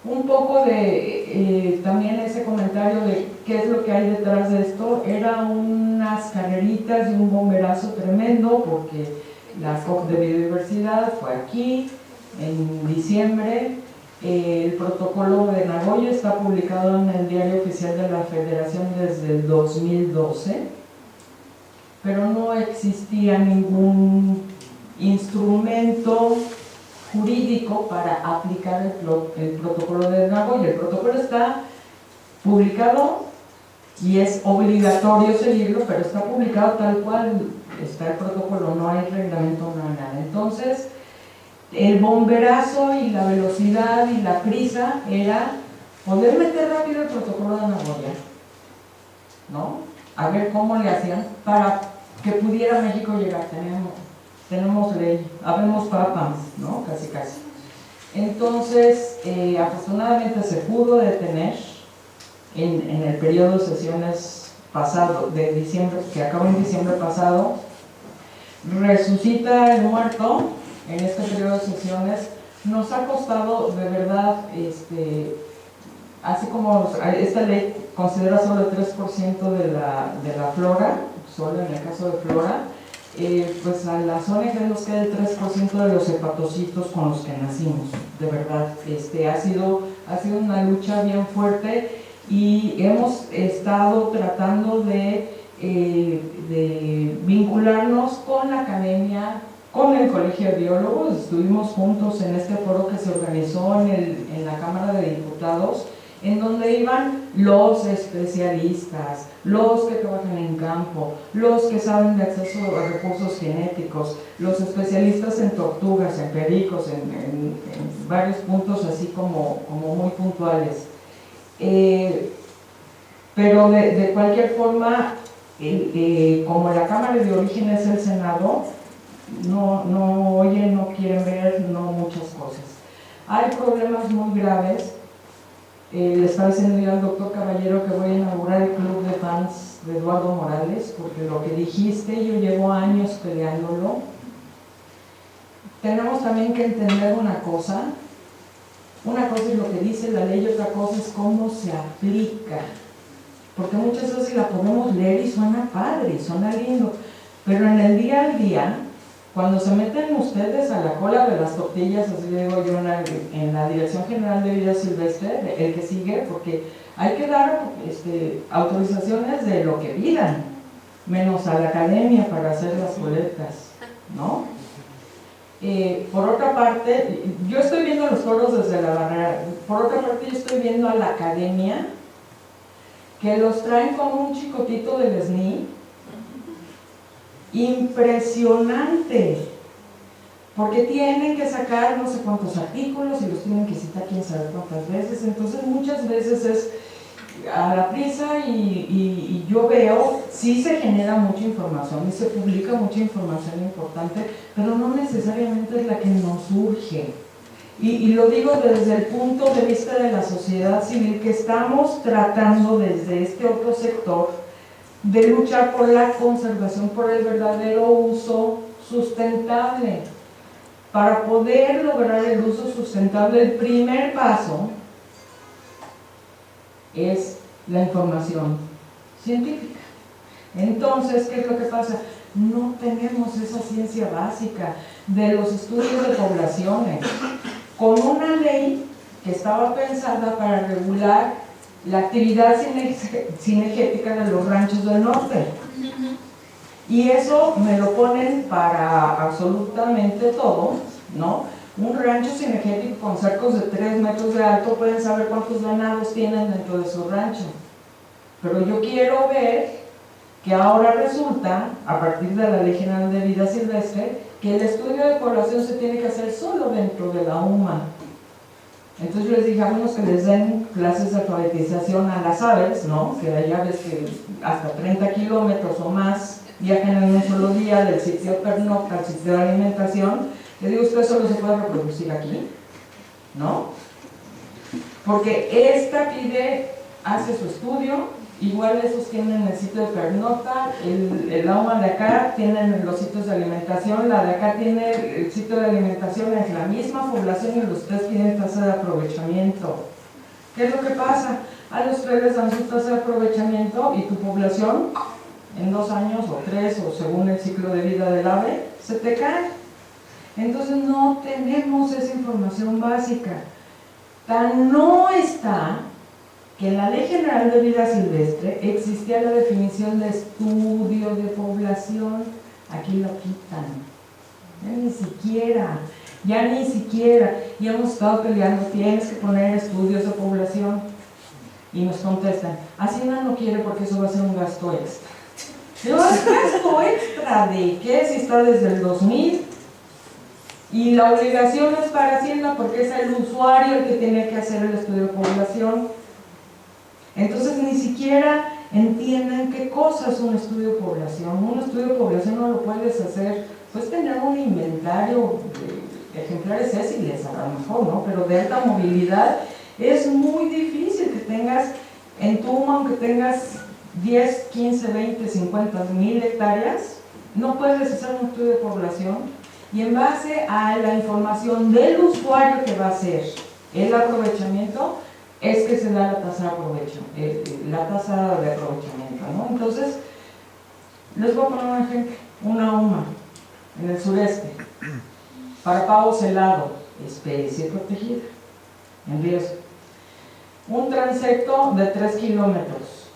Un poco de también ese comentario de qué es lo que hay detrás de esto, era unas carreritas y un bomberazo tremendo, porque la COP de biodiversidad fue aquí en diciembre. El protocolo de Nagoya está publicado en el Diario Oficial de la Federación desde el 2012, pero no existía ningún instrumento jurídico para aplicar el protocolo de Nagoya. El protocolo está publicado y es obligatorio seguirlo, pero está publicado tal cual está el protocolo, no hay reglamento, no hay nada. Entonces, el bomberazo y la velocidad y la prisa era poder meter rápido el protocolo de Nagoya, ¿no? A ver cómo le hacían para que pudiera México llegar. Tenemos ley, habemos papas, ¿no? Casi casi. Entonces, afortunadamente se pudo detener en el periodo de sesiones pasado, de diciembre, que acabó en diciembre pasado. Resucita el muerto en este periodo de sesiones. Nos ha costado de verdad, así como esta ley considera solo el 3% de la flora, solo en el caso de flora, pues a las ONG nos queda el 3% de los hepatocitos con los que nacimos, de verdad. Ha sido una lucha bien fuerte y hemos estado tratando de vincularnos con la academia, con el Colegio de Biólogos. Estuvimos juntos en este foro que se organizó en la Cámara de Diputados, en donde iban los especialistas, los que trabajan en campo, los que saben de acceso a recursos genéticos, los especialistas en tortugas, en pericos, en varios puntos así como muy puntuales. Pero de cualquier forma, como la Cámara de Origen es el Senado, no oyen, no quieren ver, no muchas cosas. Hay problemas muy graves. Le estaba diciendo yo al doctor Caballero que voy a inaugurar el club de fans de Eduardo Morales, porque lo que dijiste, yo llevo años peleándolo. Tenemos también que entender una cosa es lo que dice la ley y otra cosa es cómo se aplica, porque muchas veces la podemos leer y suena padre, suena lindo, pero en el día al día, cuando se meten ustedes a la cola de las tortillas, así digo yo, en la Dirección General de Vida Silvestre, el que sigue, porque hay que dar autorizaciones de lo que pidan, menos a la academia para hacer las colectas, ¿no? Por otra parte, yo estoy viendo los toros desde la barrera, por otra parte yo estoy viendo a la academia, que los traen como un chicotito del SNI, impresionante, porque tienen que sacar no sé cuántos artículos y los tienen que citar quién sabe cuántas veces. Entonces muchas veces es a la prisa y yo veo, sí se genera mucha información y se publica mucha información importante, pero no necesariamente es la que nos urge. Y lo digo desde el punto de vista de la sociedad civil, que estamos tratando desde este otro sector de luchar por la conservación, por el verdadero uso sustentable. para poder lograr el uso sustentable, el primer paso es la información científica. Entonces, ¿qué es lo que pasa? No tenemos esa ciencia básica de los estudios de poblaciones, con una ley que estaba pensada para regular la actividad cinegética de los ranchos del norte. Y eso me lo ponen para absolutamente todo, ¿no? Un rancho cinegético con cercos de 3 metros de alto, pueden saber cuántos ganados tienen dentro de su rancho. Pero yo quiero ver que ahora resulta, a partir de la Ley General de Vida Silvestre, que el estudio de población se tiene que hacer solo dentro de la UMA. Entonces yo les dije a unos que les den clases de alfabetización a las aves, ¿no? Que allá ves que hasta 30 kilómetros o más viajan en un solo día del sitio de pernocta al sitio de alimentación. Les digo, ¿usted solo se puede reproducir aquí? ¿No? Porque esta hace su estudio. Igual esos tienen el sitio de pernocta, el AUMA de acá tienen los sitios de alimentación, la de acá tiene el sitio de alimentación, es la misma población y los 3 tienen tasa de aprovechamiento. ¿Qué es lo que pasa? A los 3 les dan su tasa de aprovechamiento y tu población en 2 años o 3 o según el ciclo de vida del ave, se te cae. Entonces no tenemos esa información básica. Tan no está que en la Ley General de Vida Silvestre existía la definición de estudio de población. Aquí lo quitan. Ya ni siquiera. Y hemos estado peleando, tienes que poner estudios de población. Y nos contestan, Hacienda no quiere porque eso va a ser un gasto extra. ¿Pero gasto extra de qué? Si está desde el 2000. Y la obligación es para Hacienda porque es el usuario el que tiene que hacer el estudio de población. Entonces ni siquiera entienden qué cosa es un estudio de población. Un estudio de población no lo puedes hacer, puedes tener un inventario de ejemplares sésiles a lo mejor, ¿no? Pero de alta movilidad es muy difícil que tengas en tu UMA, aunque tengas 10, 15, 20, 50 mil hectáreas, no puedes hacer un estudio de población y en base a la información del usuario que va a hacer el aprovechamiento, es que se da la tasa de aprovechamiento, ¿no? Entonces, les voy a poner un ejemplo, una UMA en el sureste, para pavo celado, especie protegida, en riesgo. Un transecto de 3 kilómetros.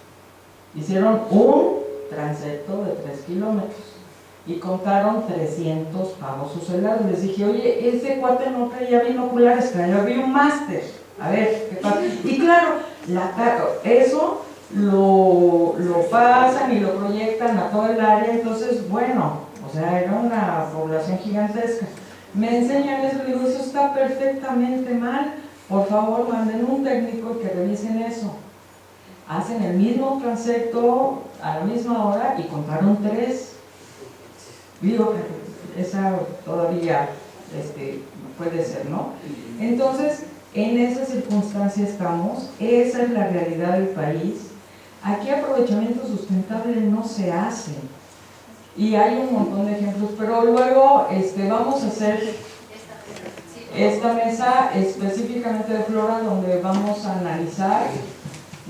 Hicieron un transecto de 3 kilómetros y contaron 300 pavos celados. Les dije, oye, ese cuate no traía binoculares, traía Biomaster. A ver, ¿qué pasa? Y claro, eso lo pasan y lo proyectan a todo el área, entonces, bueno, o sea, era una población gigantesca. Me enseñan eso y digo, eso está perfectamente mal, por favor, manden un técnico que revisen eso. Hacen el mismo transecto a la misma hora y contaron 3. Digo, esa todavía puede ser, ¿no? Entonces, en esa circunstancia estamos, esa es la realidad del país. Aquí aprovechamiento sustentable no se hace. Y hay un montón de ejemplos, pero luego vamos a hacer esta mesa específicamente de flora, donde vamos a analizar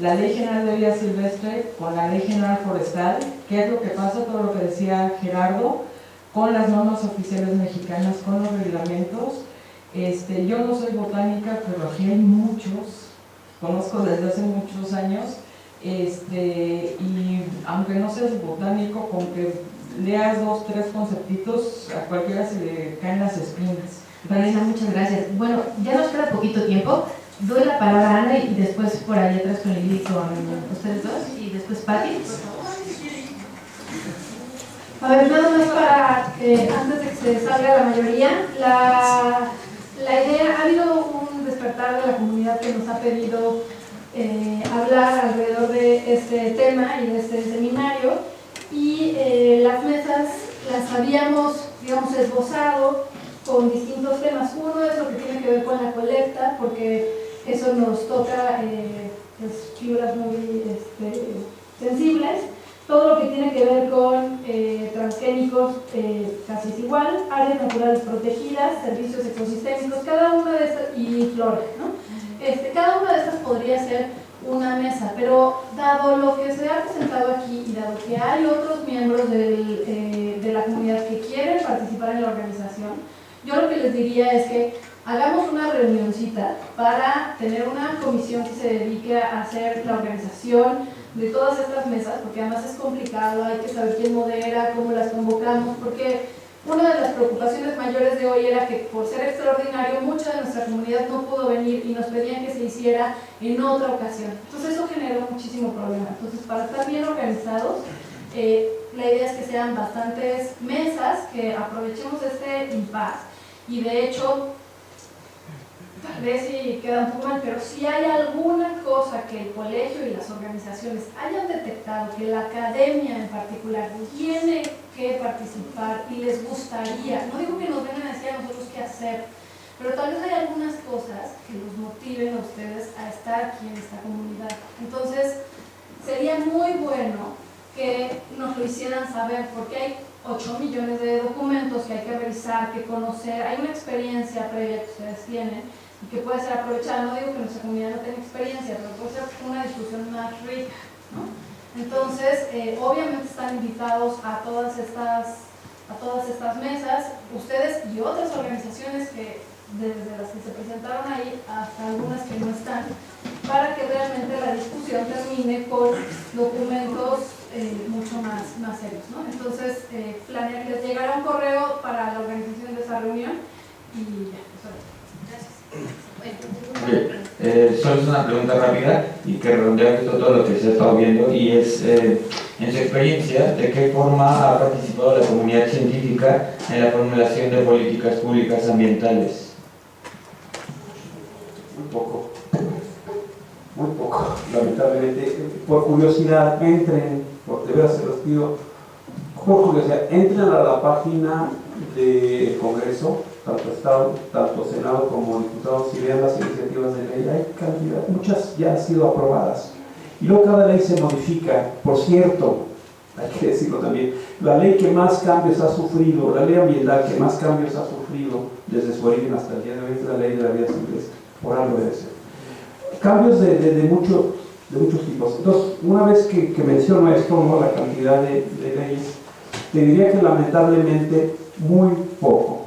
la Ley General de Vida Silvestre con la Ley General Forestal, qué es lo que pasa, todo lo que decía Gerardo, con las normas oficiales mexicanas, con los reglamentos. Yo no soy botánica, pero aquí hay muchos, conozco desde hace muchos años, y aunque no seas botánico, con que leas 2, 3 conceptitos, a cualquiera se le caen las espinas. Vanessa, muchas gracias. Bueno, ya nos queda poquito tiempo. Doy la palabra a Ana y después por ahí atrás con Lili, con ustedes dos, y después Patti. A ver, nada más para, antes de que se salga la mayoría, la idea, ha habido un despertar de la comunidad que nos ha pedido hablar alrededor de este tema y de este seminario, y las mesas las habíamos, digamos, esbozado con distintos temas. Uno es lo que tiene que ver con la colecta, porque eso nos toca pues, fibras muy sensibles. Todo lo que tiene que ver con transgénicos casi es igual, áreas naturales protegidas, servicios ecosistémicos, cada una de estas, y flora, ¿no? Cada una de estas podría ser una mesa, pero dado lo que se ha presentado aquí y dado que hay otros miembros de la comunidad que quieren participar en la organización, yo lo que les diría es que hagamos una reunioncita para tener una comisión que se dedique a hacer la organización de todas estas mesas, porque además es complicado, hay que saber quién modera, cómo las convocamos, porque una de las preocupaciones mayores de hoy era que por ser extraordinario mucha de nuestra comunidad no pudo venir y nos pedían que se hiciera en otra ocasión. Entonces eso generó muchísimo problema. Entonces, para estar bien organizados, la idea es que sean bastantes mesas, que aprovechemos este impasse y de hecho tal vez si queda un poco mal, pero si hay alguna cosa que el colegio y las organizaciones hayan detectado que la academia en particular tiene que participar y les gustaría, no digo que nos vengan a decir a nosotros qué hacer, pero tal vez hay algunas cosas que los motiven a ustedes a estar aquí en esta comunidad. Entonces, sería muy bueno que nos lo hicieran saber, porque hay 8 millones de documentos que hay que revisar, que conocer, hay una experiencia previa que ustedes tienen y que puede ser aprovechada. No digo que nuestra comunidad no tenga experiencia, pero puede ser una discusión más rica, ¿no? Entonces, obviamente están invitados a todas estas mesas, ustedes y otras organizaciones que desde las que se presentaron ahí hasta algunas que no están, para que realmente la discusión termine con documentos mucho más serios, ¿no? Entonces, les llegará un correo para la organización de esa reunión y ya, eso es. Solo es una pregunta rápida y que redondea todo lo que se ha estado viendo, y es, en su experiencia, ¿de qué forma ha participado la comunidad científica en la formulación de políticas públicas ambientales? Muy poco, lamentablemente. Por curiosidad, entren, de veras se los pido, por curiosidad, entren a la página del Congreso, tanto Estado, tanto Senado como diputados, y vean las iniciativas de ley. Hay cantidad, muchas ya han sido aprobadas. Y luego cada ley se modifica. Por cierto, hay que decirlo también, la ley que más cambios ha sufrido, la ley ambiental que más cambios ha sufrido desde su origen hasta el día de hoy, es la ley de la vida silvestre. Por algo debe ser. Cambios de muchos tipos. Entonces, una vez que menciono esto, ¿no?, la cantidad de leyes, te diría que lamentablemente muy poco.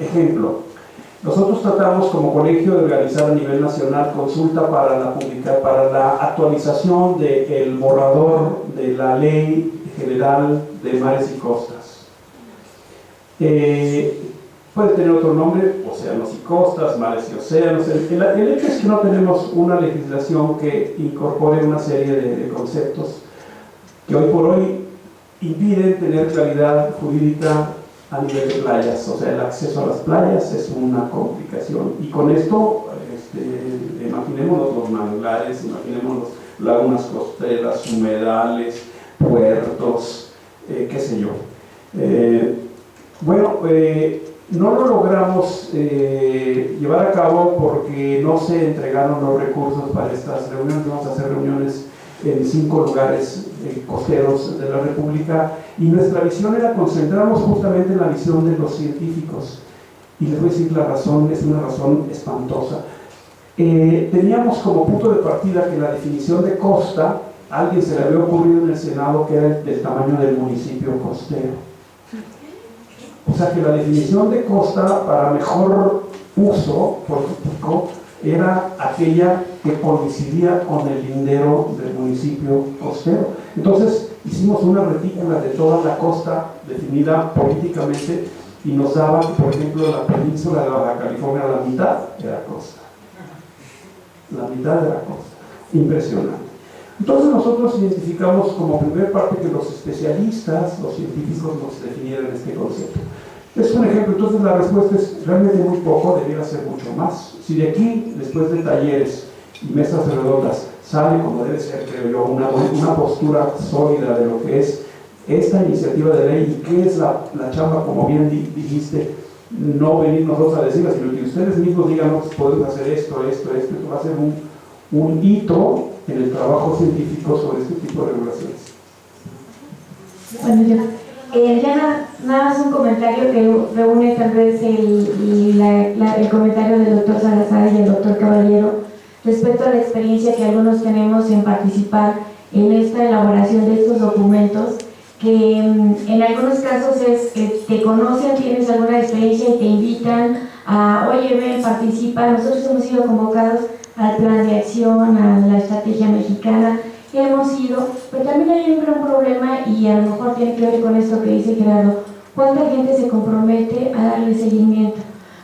Ejemplo, nosotros tratamos como colegio de organizar a nivel nacional consulta para la actualización del borrador de la Ley General de Mares y Costas. Puede tener otro nombre, océanos y costas, mares y océanos. El hecho es que no tenemos una legislación que incorpore una serie de conceptos que hoy por hoy impiden tener claridad jurídica a nivel de playas. O sea, el acceso a las playas es una complicación. Y con esto, imaginémonos los manglares, imaginémonos lagunas costeras, humedales, puertos, qué sé yo. No lo logramos llevar a cabo porque no se entregaron los recursos para estas reuniones. Vamos a hacer reuniones en 5 lugares costeros de la República, y nuestra visión era concentrarnos justamente en la visión de los científicos. Y les voy a decir la razón, es una razón espantosa. Teníamos como punto de partida que la definición de costa, a alguien se le había ocurrido en el Senado que era del tamaño del municipio costero. O sea que la definición de costa para mejor uso político era aquella que coincidía con el lindero del municipio costero. Entonces hicimos una retícula de toda la costa definida políticamente y nos daban, por ejemplo, la península de Baja California, la mitad era costa. La mitad era costa. Impresionante. Entonces nosotros identificamos como primer parte que los especialistas, los científicos, nos definieran este concepto. Es un ejemplo. Entonces la respuesta es realmente muy poco, debiera ser mucho más. Si de aquí, después de talleres y mesas redondas, sale como debe ser, creo yo, una postura sólida de lo que es esta iniciativa de ley y qué es la chamba, como bien dijiste, no venir nosotros a decirla, sino que ustedes mismos digan, no, pues podemos hacer esto va a ser un hito en el trabajo científico sobre este tipo de regulaciones. Bueno, yo Nada más un comentario que reúne tal vez el comentario del doctor Salazar y el doctor Caballero respecto a la experiencia que algunos tenemos en participar en esta elaboración de estos documentos, que en algunos casos te conocen, tienes alguna experiencia y te invitan a, oye, ven, participa. Nosotros hemos sido convocados al plan de acción, a la estrategia mexicana, hemos ido, pero también hay un gran problema y a lo mejor tiene que ver con esto que dice Gerardo, ¿cuánta gente se compromete a darle seguimiento?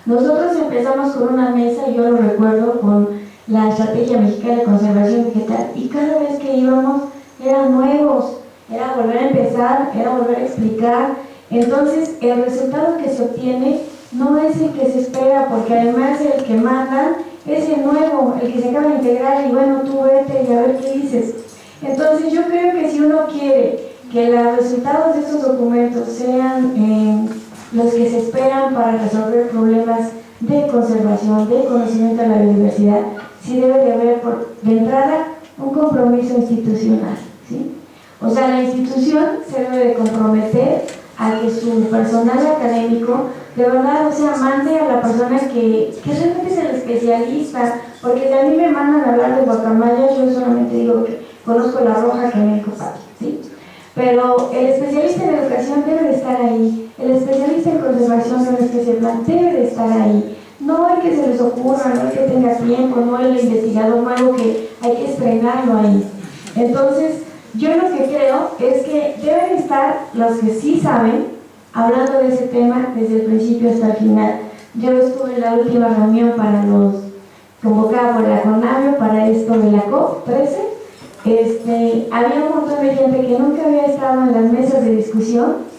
Nosotros empezamos con una mesa, yo lo recuerdo, con la estrategia mexicana de conservación vegetal, y cada vez que íbamos eran nuevos, era volver a empezar, era volver a explicar. Entonces el resultado que se obtiene no es el que se espera, porque además el que manda es el nuevo, el que se acaba de integrar, y bueno, tú vete y a ver qué dices. Entonces yo creo que si uno quiere que los resultados de estos documentos sean los que se esperan para resolver problemas de conservación, de conocimiento de la biodiversidad, sí debe de haber de entrada un compromiso institucional, ¿sí? O sea, la institución se debe de comprometer a que su personal académico de verdad, o sea, mande a la persona que realmente es el especialista, porque si a mí me mandan a hablar de guacamayas, yo solamente digo que conozco la roja que me dijo Pati, ¿sí? Pero el especialista en educación debe de estar ahí, el especialista en conservación de una especie plan debe de estar ahí. No hay que se les ocurra, no hay que tenga tiempo, no el investigador nuevo que hay que estrenarlo ahí. Entonces, yo lo que creo es que deben estar los que sí saben hablando de ese tema desde el principio hasta el final. Yo estuve en la última reunión convocada por la CONAVIO para esto de la COP13. Había un montón de gente que nunca había estado en las mesas de discusión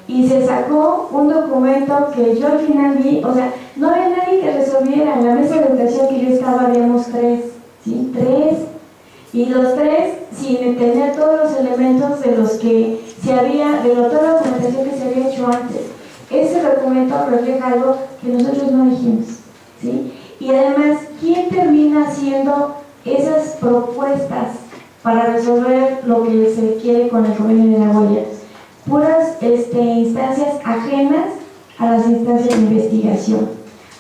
y se sacó un documento que yo al final vi, o sea, no había nadie que resolviera. En la mesa de educación que yo estaba habíamos tres, ¿sí? Y los tres sin tener todos los elementos de los que se había, de toda la documentación que se había hecho antes. Ese documento refleja algo que nosotros no dijimos, ¿sí? Y además, ¿quién termina haciendo esas propuestas para resolver lo que se quiere con el convenio de Nagoya? Puras instancias ajenas a las instancias de investigación.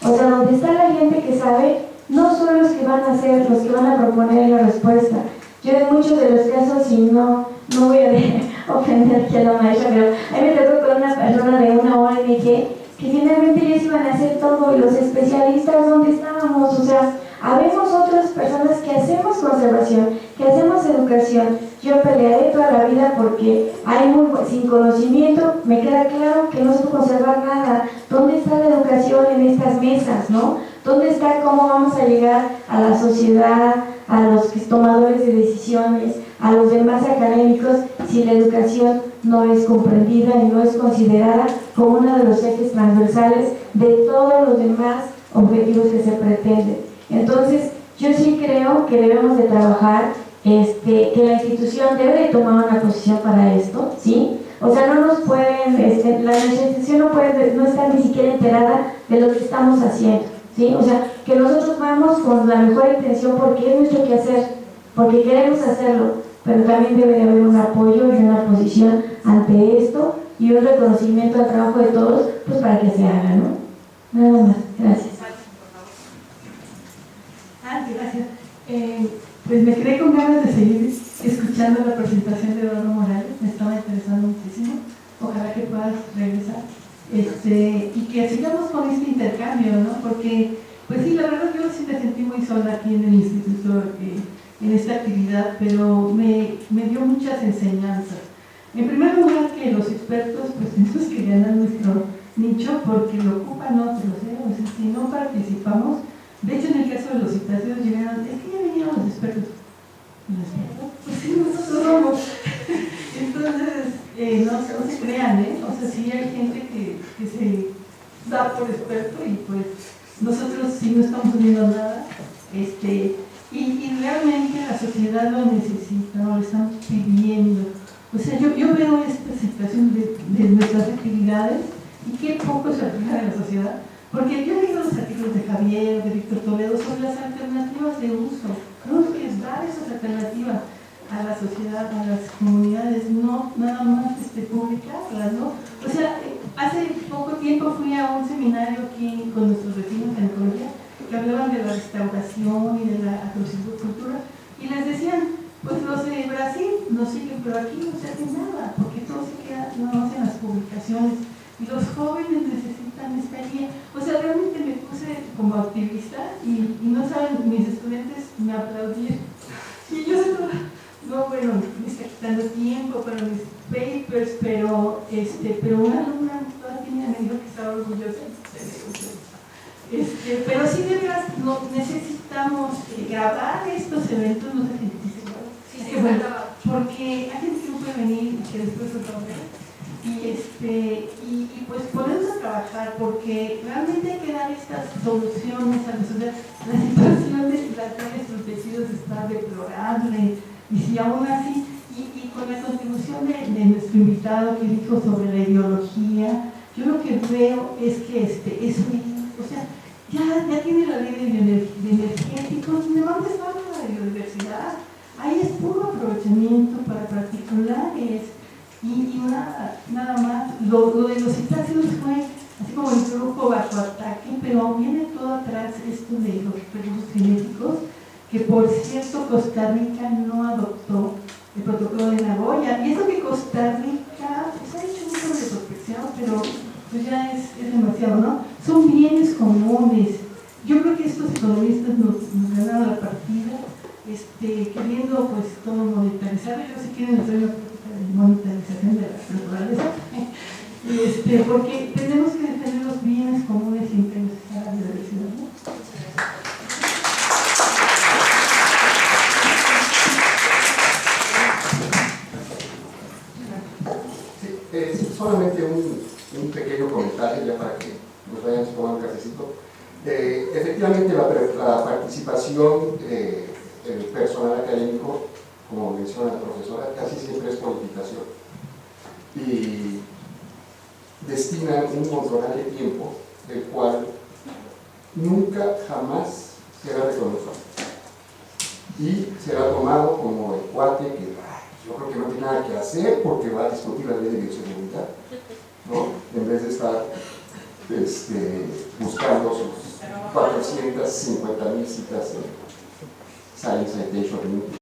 O sea, donde está la gente que sabe, no son los que van a hacer, los que van a proponer la respuesta. Yo en muchos de los casos, y no voy a ofender aquí a la maestra, pero a mí me tocó con una persona de una ONG que finalmente ellos iban a hacer todo, y los especialistas, ¿dónde estábamos? O sea, habemos otras personas que hacemos conservación, que hacemos educación. Yo pelearé toda la vida porque sin conocimiento me queda claro que no se puede conservar nada. ¿Dónde está la educación en estas mesas, no? ¿Dónde está cómo vamos a llegar a la sociedad, a los tomadores de decisiones, a los demás académicos, si la educación no es comprendida y no es considerada como uno de los ejes transversales de todos los demás objetivos que se pretenden? Entonces, yo sí creo que debemos de trabajar, que la institución debe de tomar una posición para esto, ¿sí? O sea, no nos pueden, la institución no está ni siquiera enterada de lo que estamos haciendo, ¿sí? O sea, que nosotros vamos con la mejor intención porque es nuestro quehacer, porque queremos hacerlo, pero también debe de haber un apoyo y una posición ante esto y un reconocimiento al trabajo de todos, pues para que se haga, ¿no? Nada más, gracias. Gracias. Pues me quedé con ganas de seguir escuchando la presentación de Eduardo Morales, me estaba interesando muchísimo. Ojalá que puedas regresar y que sigamos con este intercambio, ¿no? Porque, pues sí, la verdad yo sí me sentí muy sola aquí en el instituto, en esta actividad, pero me dio muchas enseñanzas. En primer lugar, que los expertos, pues tenemos que ganar nuestro nicho porque lo ocupan otros, o sea, si no participamos. De hecho, en el caso de los citáceos llegaron, es que ya vinieron los expertos. Pues sí, nosotros somos. Entonces, no se crean, o sea, sí hay gente que se da por experto y pues nosotros sí no estamos viendo nada. Y realmente la sociedad lo necesita, lo estamos pidiendo. O sea, yo veo esta situación de nuestras actividades y qué poco se refleja en la sociedad. Porque yo he leído los artículos de Javier, de Víctor Toledo sobre las alternativas de uso. Tenemos que dar esas alternativas. a la sociedad, a las comunidades, no nada más publicarlas, ¿no? O sea, hace poco tiempo fui a un seminario aquí con nuestros vecinos en Colombia que hablaban de la restauración y de la agrosilvicultura y les decían, pues los de Brasil no siguen, pero aquí no se hace nada, porque todo se queda nada más en las publicaciones y los jóvenes necesitan esta guía. O sea, realmente me puse como activista y no saben, mis estudiantes me aplaudieron. Y yo no, bueno, me está quitando tiempo para mis papers, pero una alumna todavía me dijo que estaba orgullosa. Pero sí, de verdad, necesitamos grabar estos eventos, no sé si se bueno, porque hay gente que no puede venir y que después lo va a ver. Y pues ponernos a trabajar, porque realmente hay que dar estas soluciones a la sociedad. La situación de las áreas protegidas está deplorable, y si aún así, y con la contribución de nuestro invitado que dijo sobre la ideología, yo lo que veo es que eso, o sea, ya tiene la ley de energéticos, ¿dónde está la biodiversidad? Ahí es puro aprovechamiento para particulares. Y nada más, lo de los citáceos fue así como el grupo bajo ataque, pero viene todo atrás esto de los recursos genéticos, que por cierto Costa Rica no adoptó el protocolo de Nagoya, y eso que Costa Rica pues, ha hecho mucho de prospección, pero pues ya es demasiado, ¿no? Son bienes comunes. Yo creo que estos economistas nos ganaron la partida, queriendo pues todo monetarizar. Yo si quieren hacer una política de monetarización de la naturaleza, porque tenemos que defender los bienes comunes sin pensar la biodiversidad, ¿no? Sí, solamente un pequeño comentario ya para que nos vayamos tomando un cafecito. Efectivamente la participación del personal académico, como menciona la profesora, casi siempre es politización y destina un montón de tiempo, el cual nunca jamás será reconocido y será tomado como el cuate que yo creo que no tiene nada que hacer porque va a discutir la ley de bioseguridad, ¿no? En vez de estar buscando sus 450,000 citas en Science Citation.